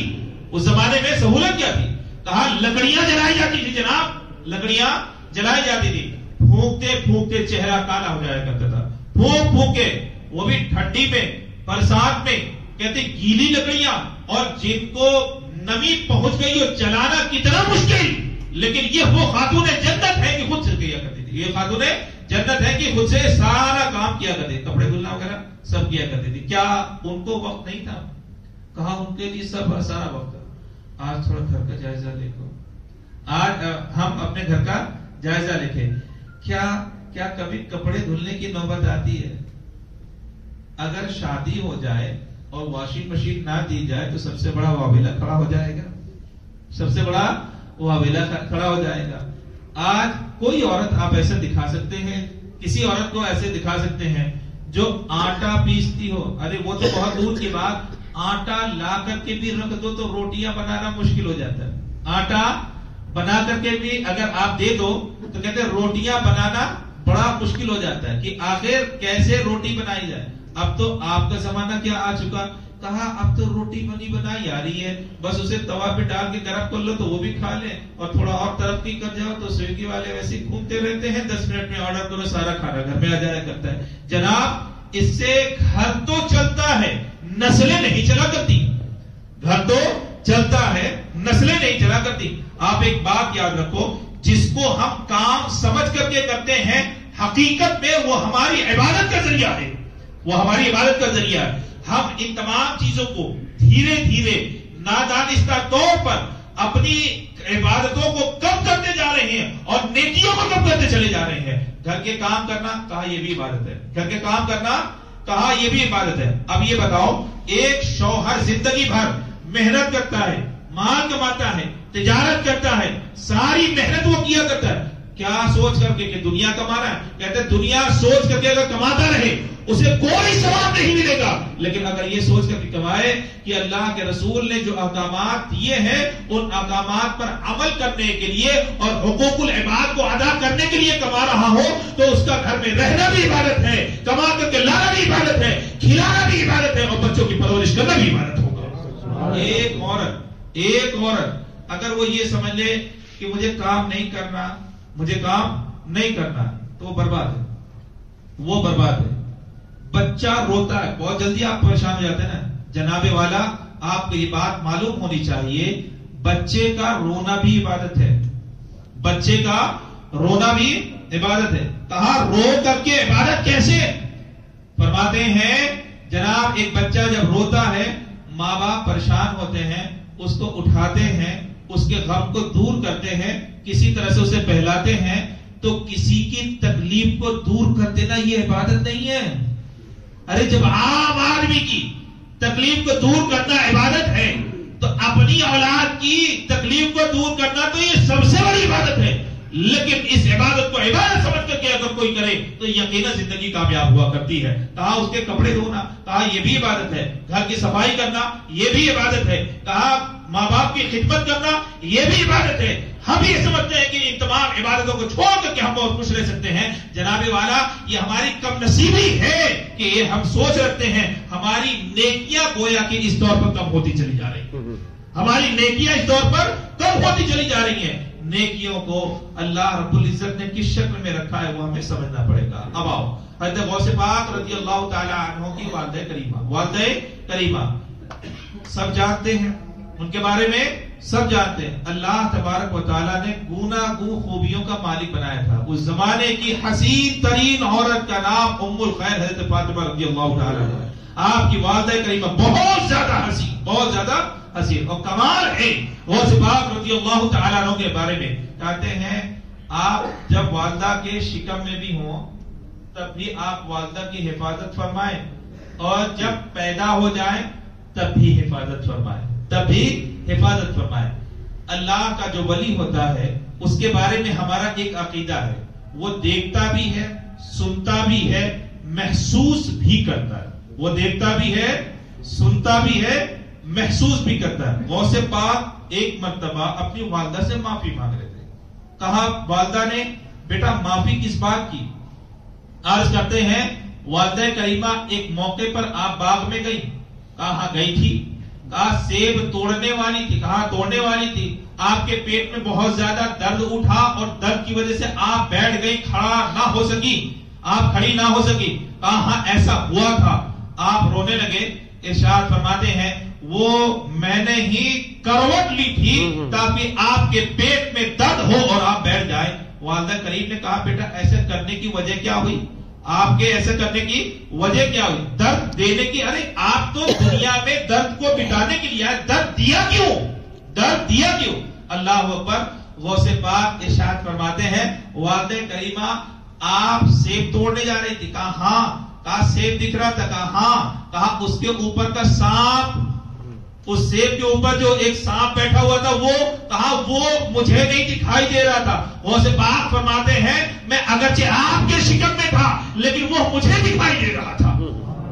اس زمانے میں سہولت کیا تھی؟ کہا لکڑیاں جلائی جاتی تھی جناب، لکڑیاں جلائی جاتی تھی، پھونکتے پھونکتے چہرہ کالا ہو جایا کرتا تھا، پھونک پھونک کے، وہ بھی ٹھنڈی میں، برسات میں، کہتے گیلی لکڑیاں، اور جن کو نمی پہنچ گئی اور جلانا کتنا مشکل، لیکن یہ وہ خاتون جنت ہے کہ خود سے کیا کرتی تھی، یہ خاتون جنت ہے کہ خود سے سارا کام کیا کرتے، کپڑے دھلنا وغیرہ سب کیا کرتی تھی۔ کیا ان کو وقت نہیں تھا؟ کہا ان کے لیے سب سارا وقت تھا۔ آج تھوڑا گھر کا جائزہ دیکھو، آج ہم اپنے گھر کا جائزہ لکھیں، کیا کبھی کپڑے دھلنے کی نوبت آتی ہے؟ اگر شادی ہو جائے اور واشنگ مشین نہ دی جائے تو سب سے بڑا واویلا کھڑا ہو جائے گا، سب سے بڑا واویلا کھڑا ہو جائے گا۔ آج کوئی عورت آپ ایسے دکھا سکتے ہیں، کسی عورت کو ایسے دکھا سکتے ہیں جو آٹا پیستی ہو؟ ارے وہ تو بہت دور کی بات، آٹا لا کر کے بھی رکھ دو تو روٹیاں بنانا مشکل ہو جاتا ہے۔ آٹا بنا کر کے بھی اگر آپ دے دو تو کہتے ہیں روٹیاں بنانا بڑا مشکل ہو جاتا ہے کہ آخر کیسے روٹی بنائی جائے۔ اب تو آپ کا زمانہ کیا آ چکا؟ کہا اب تو روٹی بنائی آ رہی ہے، بس اسے توا پہ ڈال کے گرم کر لو تو وہ بھی کھا لیں، اور تھوڑا اور ترقی کر جاؤ تو سویگی والے ویسے گھومتے رہتے ہیں، 10 منٹ میں آرڈر کرو، سارا کھانا گھر میں آ جایا کرتا ہے۔ جناب اس سے گھر تو چلتا ہے، نسلیں نہیں چلا کرتی، گھر تو چلتا ہے، نسلیں نہیں چلا کرتی۔ آپ ایک بات یاد رکھو، جس کو ہم کام سمجھ کر کے کرتے ہیں حقیقت میں وہ ہماری عبادت کا ذریعہ ہے، وہ ہماری عبادت کا ذریعہ ہے۔ ہم ان تمام چیزوں کو دھیرے دھیرے نادانستہ طور پر اپنی عبادتوں کو کم کرتے جا رہے ہیں اور نیکیوں کو کم کرتے چلے جا رہے ہیں۔ گھر کے کام کرنا کہا یہ بھی عبادت ہے، گھر کے کام کرنا کہا یہ بھی عبادت ہے۔ اب یہ بتاؤ، ایک شوہر زندگی بھر محنت کرتا ہے، مال کماتا ہے، تجارت کرتا ہے، ساری محنت وہ کیا کرتا ہے، کیا سوچ کر کے کہ دنیا کمانا ہے؟ کہتے ہیں دنیا سوچ کر کے اگر کماتا رہے اسے کوئی ثواب نہیں ملے گا، لیکن اگر یہ سوچ کر کے کمائے کہ اللہ کے رسول نے جو احکامات دیے ہیں ان احکامات پر عمل کرنے کے لیے اور حقوق العباد کو ادا کرنے کے لیے کما رہا ہو تو اس کا گھر میں رہنا بھی عبادت ہے، کما کر کے لانا بھی عبادت ہے، کھلانا بھی عبادت ہے، اور بچوں کی پرورش کرنا بھی عبادت ہوگا۔ ایک عورت اگر وہ یہ سمجھ لے کہ مجھے کام نہیں کرنا تو وہ برباد ہے۔ بچہ روتا ہے، بہت جلدی آپ پریشان ہو جاتے ہیں نا جناب والا، آپ کو یہ بات معلوم ہونی چاہیے بچے کا رونا بھی عبادت ہے، بچے کا رونا بھی عبادت ہے۔ کہا رو کر کے عبادت کیسے؟ فرماتے ہیں جناب ایک بچہ جب روتا ہے ماں باپ پریشان ہوتے ہیں، اس کو اٹھاتے ہیں، اس کے غم کو دور کرتے ہیں، کسی طرح سے اسے بہلاتے ہیں، تو کسی کی تکلیف کو دور کر دینا یہ عبادت نہیں ہے۔ ارے جب عام آدمی کی تکلیف کو دور کرنا عبادت ہے تو اپنی اولاد کی تکلیف کو دور کرنا تو یہ سب سے بڑی عبادت ہے۔ لیکن اس عبادت کو عبادت سمجھ کر کے اگر کوئی کرے تو یقیناً زندگی کامیاب ہوا کرتی ہے۔ کہا اس کے کپڑے دھونا، کہا یہ بھی عبادت ہے، گھر کی صفائی کرنا یہ بھی عبادت ہے، کہا ماں باپ کی خدمت کرنا یہ بھی عبادت ہے۔ ہم یہ سمجھتے ہیں کہ ان تمام عبادتوں کو چھوڑ کر کے ہم بہت خوش رہ سکتے ہیں۔ جناب والا یہ ہماری کم نصیبی ہے کہ یہ ہم سوچ رکھتے ہیں ہماری نیکیاں گویا کہ اس دور پر کم ہوتی چلی جا رہی ہیں، ہماری نیکیاں اس دور پر کم ہوتی چلی جا رہی ہیں۔ نیکیوں کو اللہ رب العزت نے کس شکل میں رکھا ہے وہ ہمیں سمجھنا پڑے گا۔ اب آؤ حضرت غوث پاک رضی اللہ تعالی عنہ کی والدہ کریمہ سب جانتے ہیں، ان کے بارے میں سب جانتے ہیں۔ اللہ تبارک و تعالیٰ نے گوناگوں خوبیوں کا مالک بنایا تھا۔ اس زمانے کی حسین ترین عورت کا نام ام الخیر حضرت فاطمہ رضی اللہ تعالیٰ عنہ۔ آپ کی والدہ کریمہ بہت زیادہ حسین اور کمال ہے۔ غوث پاک رضی اللہ تعالیٰ عنہ کے بارے میں کہتے ہیں آپ جب والدہ کے شکم میں بھی ہوں تب بھی آپ والدہ کی حفاظت فرمائیں، اور جب پیدا ہو جائیں تب بھی حفاظت فرمائیں۔ اللہ کا جو ولی ہوتا ہے اس کے بارے میں ہمارا ایک عقیدہ ہے، وہ دیکھتا بھی ہے، سنتا بھی ہے، محسوس بھی کرتا ہے۔ وہ دیکھتا بھی ہے، سنتا بھی ہے، محسوس بھی کرتا ہے۔ غوث پاک ایک مرتبہ اپنی والدہ سے معافی مانگ رہے تھے۔ کہا والدہ نے بیٹا معافی کس بات کی؟ عرض کرتے ہیں والدہ کریمہ ایک موقع پر آپ باغ میں گئی۔ کہاں گئی تھی؟ کہا سیب توڑنے والی تھی۔ کہاں توڑنے والی تھی؟ آپ کے پیٹ میں بہت زیادہ درد اٹھا اور درد کی وجہ سے آپ بیٹھ گئی، کھڑا نہ ہو سکی، آپ کھڑی نہ ہو سکی۔ کہا ہاں ایسا ہوا تھا، آپ رونے لگے۔ ارشاد فرماتے ہیں وہ میں نے ہی کروٹ لی تھی تاکہ آپ کے پیٹ میں درد ہو اور آپ بیٹھ جائیں۔ والدہ کریم نے کہا بیٹا ایسے کرنے کی وجہ کیا ہوئی؟ آپ کے ایسے کرنے کی وجہ کیا ہوئی؟ درد دینے کی؟ ارے آپ تو دنیا میں درد کو مٹانے کے لیے درد دیا کیوں؟ اللہ اکبر۔ غوث پاک ارشاد فرماتے ہیں والدہ کریمہ آپ سیب توڑنے جا رہی تھی؟ کہا ہاں۔ کہا سیب دکھ رہا تھا؟ کہا ہاں۔ کہا اس کے اوپر کا سانپ، اس سیب کے اوپر جو ایک سانپ بیٹھا ہوا تھا وہ؟ کہا وہ مجھے نہیں دکھائی دے رہا تھا۔ غوث پاک فرماتے ہیں میں اگرچہ آپ کے شکم میں تھا لیکن وہ مجھے دکھائی دے رہا تھا۔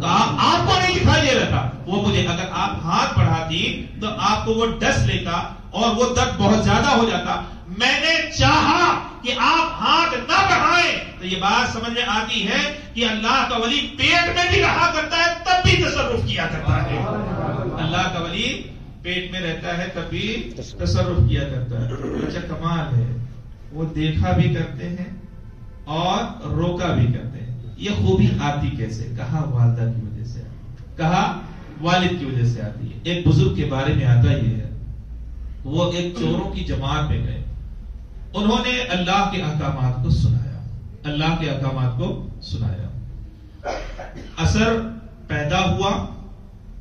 کہا آپ کو نہیں دکھائی دے رہا تھا، وہ مجھے، اگر آپ ہاتھ بڑھاتی تو آپ کو وہ ڈس لیتا اور وہ درد بہت زیادہ ہو جاتا۔ میں نے چاہا کہ آپ ہاتھ نہ بڑھائیں۔ تو یہ بات سمجھ میں آتی ہے کہ اللہ کا ولی پیٹ میں بھی رہا کرتا ہے تب بھی تصرف کیا کرتا ہے۔ اللہ کا ولی پیٹ میں رہتا ہے تب بھی تصرف کیا کرتا ہے۔ اچھا کمال ہے، وہ دیکھا بھی کرتے ہیں اور روکا بھی کرتے ہیں۔ یہ خوبی آتی کیسے؟ کہا والدہ کی وجہ سے، کہا والد کی وجہ سے آتی ہے۔ ایک بزرگ کے بارے میں آتا یہ ہے، وہ ایک چوروں کی جماعت میں گئے، انہوں نے اللہ کے احکامات کو سنایا، اثر پیدا ہوا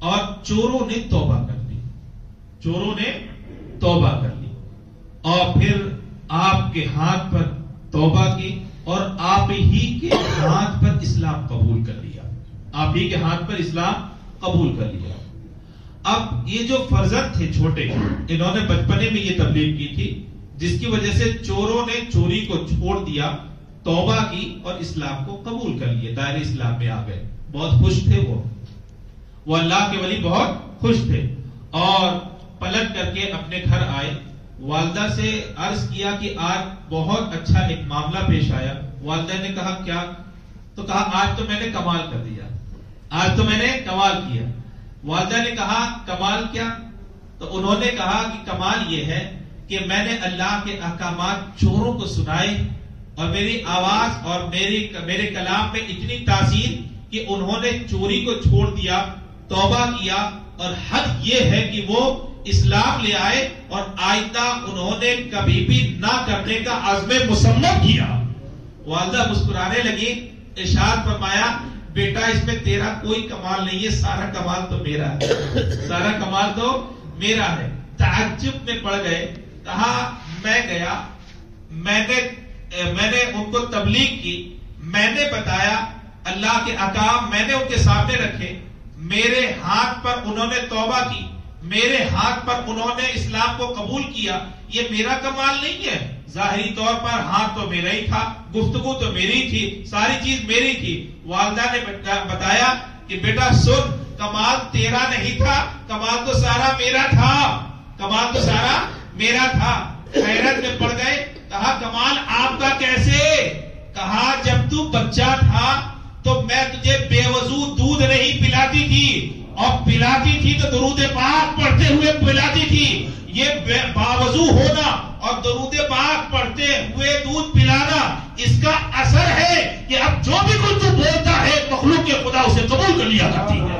اور چوروں نے توبہ کر لی، اور پھر آپ کے ہاتھ پر توبہ کی اور آپ ہی کے ہاتھ پر اسلام قبول کر لیا۔ اب یہ جو فرزند تھے چھوٹے، انہوں نے بچپنے میں یہ تبلیغ کی تھی، جس کی وجہ سے چوروں نے چوری کو چھوڑ دیا، توبہ کی اور اسلام کو قبول کر لیے، دائرے اسلام میں آ گئے. بہت خوش تھے وہ اللہ کے ولی بہت خوش تھے، اور پلٹ کر کے اپنے گھر آئے. والدہ سے عرض کیا کہ آج بہت اچھا ایک معاملہ پیش آیا. والدہ نے کہا کیا؟ تو کہا آج تو میں نے کمال کر دیا، آج تو میں نے کمال کیا. والدہ نے کہا کمال کیا؟ تو انہوں نے کہا کہ کمال یہ ہے کہ میں نے اللہ کے احکامات چوروں کو سنائے، اور میری آواز اور میرے کلام میں اتنی تاثیر کہ انہوں نے چوری کو چھوڑ دیا، توبہ کیا، اور حد یہ ہے کہ وہ اسلام لے آئے اور آئندہ انہوں نے کبھی بھی نہ کرنے کا عزم مصمم کیا. والدہ مسکرانے لگی، ارشاد فرمایا بیٹا اس میں تیرا کوئی کمال نہیں ہے، سارا کمال تو میرا ہے، سارا کمال تو میرا ہے. تعجب میں پڑ گئے. کہا میں گیا، میں نے ان کو تبلیغ کی، میں نے بتایا اللہ کے احکام میں نے ان کے سامنے رکھے، میرے ہاتھ پر انہوں نے توبہ کی، میرے ہاتھ پر انہوں نے اسلام کو قبول کیا. یہ میرا کمال نہیں ہے. ظاہری طور پر ہاتھ تو میرا ہی تھا، گفتگو تو میری تھی، ساری چیز میری تھی. والدہ نے بتایا کہ بیٹا سن، کمال تیرا نہیں تھا، کمال تو سارا میرا تھا، کمال تو سارا میرا تھا. حیرت میں پڑ گئے. کہا کمال آپ کا کیسے؟ کہا جب تو بچہ تھا تو میں تجھے بے وضو دودھ نہیں پلاتی تھی، اور پلاتی تھی تو درود پاک پڑھتے ہوئے پلاتی تھی. یہ باوضو ہونا اور درود پاک پڑھتے ہوئے دودھ پلانا، اس کا اثر ہے کہ اب جو بھی کچھ تو بولتا ہے مخلوق کے خدا اسے قبول کر لیا کرتی ہے.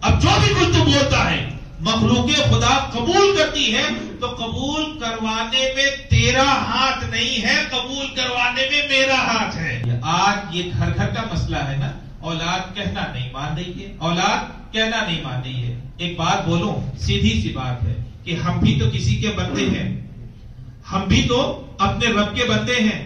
اب جو بھی کچھ تو بولتا ہے مخلوق خدا قبول کرتی ہے. تو قبول کروانے میں تیرا ہاتھ نہیں ہے، قبول کروانے میں میرا ہاتھ ہے. آج یہ گھر گھر کا مسئلہ ہے نا، اولاد کہنا نہیں مان رہی ہے، اولاد کہنا نہیں مان رہی ہے. ایک بات بولوں، سیدھی سی بات ہے کہ ہم بھی تو کسی کے بندے ہیں، ہم بھی تو اپنے رب کے بندے ہیں.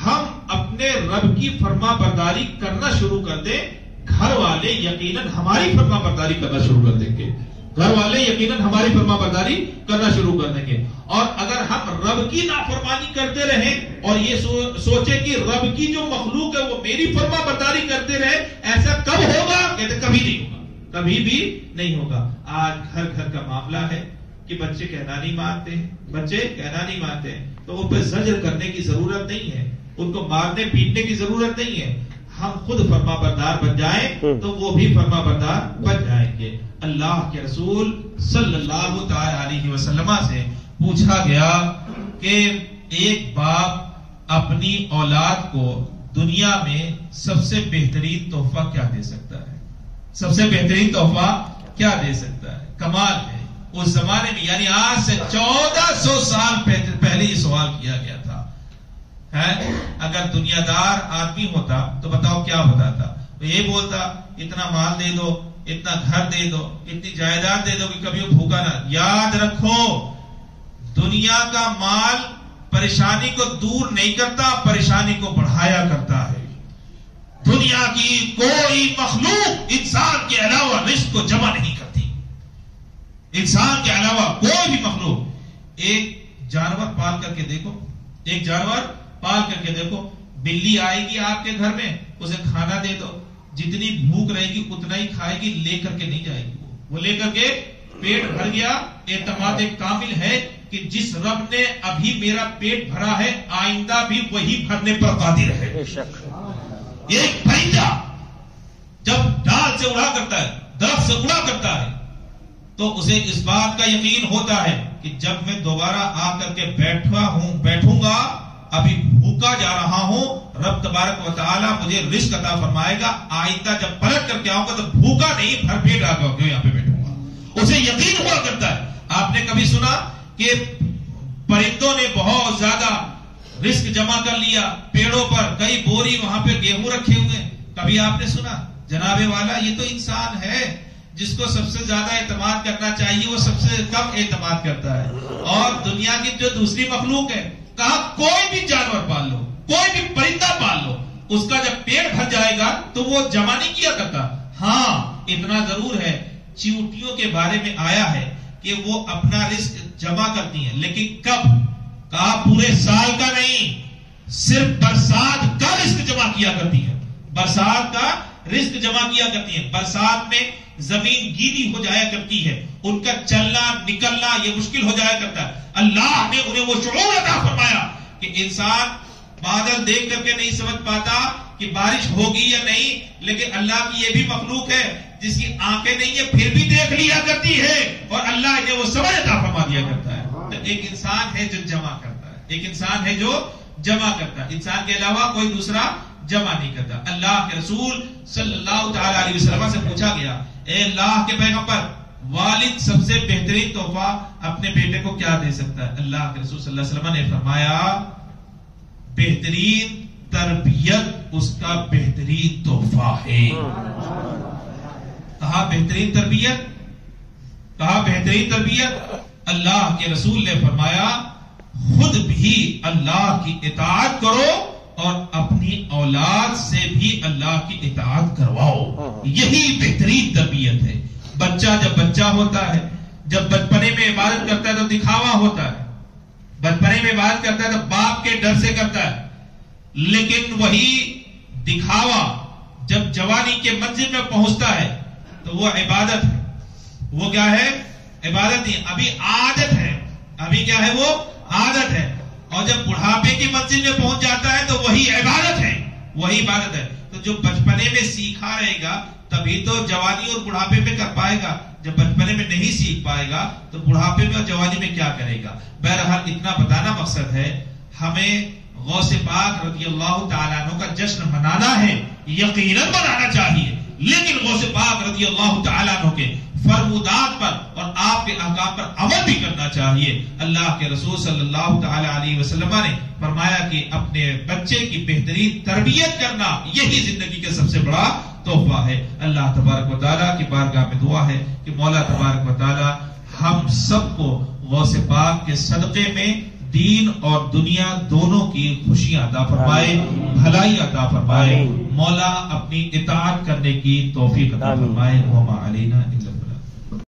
ہم اپنے رب کی فرما برداری کرنا شروع کر دیں، گھر والے یقیناً ہماری فرما برداری کرنا شروع کر دیں گے، گھر والے یقیناً ہماری فرما برداری کرنا شروع کر دیں گے. اور اگر ہم رب کی نافرمانی کرتے رہیں اور یہ سوچے کہ رب کی جو مخلوق ہے وہ میری فرما برداری کرتے رہے، ایسا کب ہوگا؟ کہتے کبھی نہیں ہوگا، کبھی بھی نہیں ہوگا. آج گھر گھر کا معاملہ ہے کہ بچے کہنا نہیں مانتے ہیں، بچے کہنا نہیں مانتے ہیں. تو ان پہ زجر کرنے کی ضرورت نہیں ہے، ان کو مارنے پیٹنے کی ضرورت نہیں ہے. ہم خود فرما بردار بن جائیں تو وہ بھی فرما بردار بن جائیں گے. اللہ کے رسول صلی اللہ تعالی علیہ وسلم سے پوچھا گیا کہ ایک باپ اپنی اولاد کو دنیا میں سب سے بہترین تحفہ کیا دے سکتا ہے؟ سب سے بہترین تحفہ کیا دے سکتا ہے؟ کمال ہے. اس زمانے میں یعنی آج سے 1400 سال پہلے یہ سوال کیا گیا تھا. اگر دنیا دار آدمی ہوتا تو بتاؤ کیا بتاتا؟ تو یہ بولتا اتنا مال دے دو، اتنا گھر دے دو، اتنی جائیداد دے دو کہ کبھی وہ بھوکا نہ. یاد رکھو دنیا کا مال پریشانی کو دور نہیں کرتا، پریشانی کو بڑھایا کرتا ہے. دنیا کی کوئی مخلوق انسان کے علاوہ رزق کو جمع نہیں کرتی. انسان کے علاوہ کوئی بھی مخلوق. ایک جانور پال کر کے دیکھو، ایک جانور پال کر کے دیکھو. بلی آئے گی آپ کے گھر میں، اسے کھانا دے دو، جتنی بھوک رہے گی اتنا ہی کھائے گی، لے کر کے نہیں جائے گی. وہ لے کر کے پیٹ بھر گیا. اعتماد کامل ہے کہ جس رب نے ابھی میرا پیٹ بھرا ہے آئندہ بھی وہی بھرنے پر قادر ہے. ایک پرندہ جب ڈال سے اڑا کرتا ہے، درخت سے اڑا کرتا ہے، تو اسے اس بات کا یقین ہوتا ہے کہ جب میں دوبارہ آ کر کے بیٹھوں گا، ابھی بھوکا جا رہا ہوں، رب تبارک و تعالی مجھے رزق عطا فرمائے گا، آئندہ جب پلٹ کر کے آؤں گا تو بھوکا نہیں بھر پیٹ آ کر یہاں پہ بیٹھوں گا. اسے یقین ہوا کرتا ہے. آپ نے کبھی سنا کہ پرندوں نے بہت زیادہ رزق جمع کر لیا پیڑوں پر، کئی بوری وہاں پہ گیہوں رکھے ہوئے؟ کبھی آپ نے سنا؟ جناب والا یہ تو انسان ہے جس کو سب سے زیادہ اعتماد کرنا چاہیے وہ سب سے کم اعتماد کرتا ہے. اور دنیا کی جو دوسری مخلوق ہے، کہا کوئی بھی جانور پال لو، کوئی بھی پرندہ پال لو، اس کا جب پیٹ بھر جائے گا تو وہ جمع نہیں کیا کرتا. ہاں اتنا ضرور ہے، چیونٹیوں کے بارے میں آیا ہے کہ وہ اپنا رزق جمع کرتی ہیں، لیکن کب؟ کہا پورے سال کا نہیں، صرف برسات کا رزق جمع کیا کرتی ہے، برسات کا رزق جمع کیا کرتی ہے۔ برسات میں زمین گیلی ہو جایا کرتی ہے، ان کا چلنا نکلنا یہ مشکل ہو جایا کرتا ہے۔ اللہ نے انہیں وہ شعور عطا فرمایا کہ انسان بادل دیکھ کر کے نہیں سمجھ پاتا کہ بارش ہوگی یا نہیں، لیکن اللہ کی یہ بھی مخلوق ہے جس کی آنکھیں نہیں ہے پھر بھی دیکھ لیا کرتی ہے، اور اللہ نے وہ سمجھ عطا فرما دیا کرتا ہے۔ تو ایک انسان ہے جو جمع کرتا ہے، ایک انسان ہے جو جمع کرتا ہے، انسان کے علاوہ کوئی دوسرا جمع نہیں کرتا۔ اللہ کے رسول صلی اللہ تعالی علیہ وسلم سے پوچھا گیا، اے اللہ کے پیغمبر، والد سب سے بہترین تحفہ اپنے بیٹے کو کیا دے سکتا ہے؟ اللہ کے رسول صلی اللہ علیہ وسلم نے فرمایا، بہترین تربیت اس کا بہترین تحفہ ہے۔ کہا بہترین تربیت، کہا بہترین تربیت۔ اللہ کے رسول نے فرمایا، خود بھی اللہ کی اطاعت کرو اور اپنی اولاد سے بھی اللہ کی اطاعت کرواؤ، یہی بہترین تربیت ہے۔ بچہ جب بچہ ہوتا ہے، جب بچپنے میں عبادت کرتا ہے تو دکھاوا ہوتا ہے، بچپنے میں عبادت کرتا ہے تو باپ کے ڈر سے کرتا ہے، لیکن وہی دکھاوا جب جوانی کے منزل میں پہنچتا ہے تو وہ عبادت ہے۔ وہ کیا ہے؟ عبادت نہیں، ابھی عادت ہے، ابھی کیا ہے؟ وہ عادت ہے۔ اور جب بڑھاپے کی منزل میں پہنچ جاتا ہے تو وہی عبادت ہے، وہی عبادت ہے۔ تو جو بچپنے میں سیکھا رہے گا تبھی تو جوانی اور بڑھاپے میں کر پائے گا، جب بچپنے میں نہیں سیکھ پائے گا تو بڑھاپے میں اور جوانی میں کیا کرے گا؟ بہرحال اتنا بتانا مقصد ہے، ہمیں غوث پاک رضی اللہ تعالیٰ عنہ کا جشن منانا ہے، یقیناً منانا چاہیے، لیکن غوث پاک رضی اللہ تعالیٰ عنہ کے فرمودات پر اور آپ کے احکام پر عمل بھی کرنا چاہیے۔ اللہ کے رسول صلی اللہ تعالی علیہ وسلم نے فرمایا کہ اپنے بچے کی بہترین تربیت کرنا یہی زندگی کا سب سے بڑا تحفہ ہے۔ اللہ تبارک و تعالیٰ کی بارگاہ میں دعا ہے کہ مولا تبارک و تعالیٰ ہم سب کو غوث پاک کے صدقے میں دین اور دنیا دونوں کی خوشیاں عطا فرمائے، بھلائی عطا فرمائے، مولا اپنی اطاعت کرنے کی توفیق عطا فرمائے۔ وما علینا الا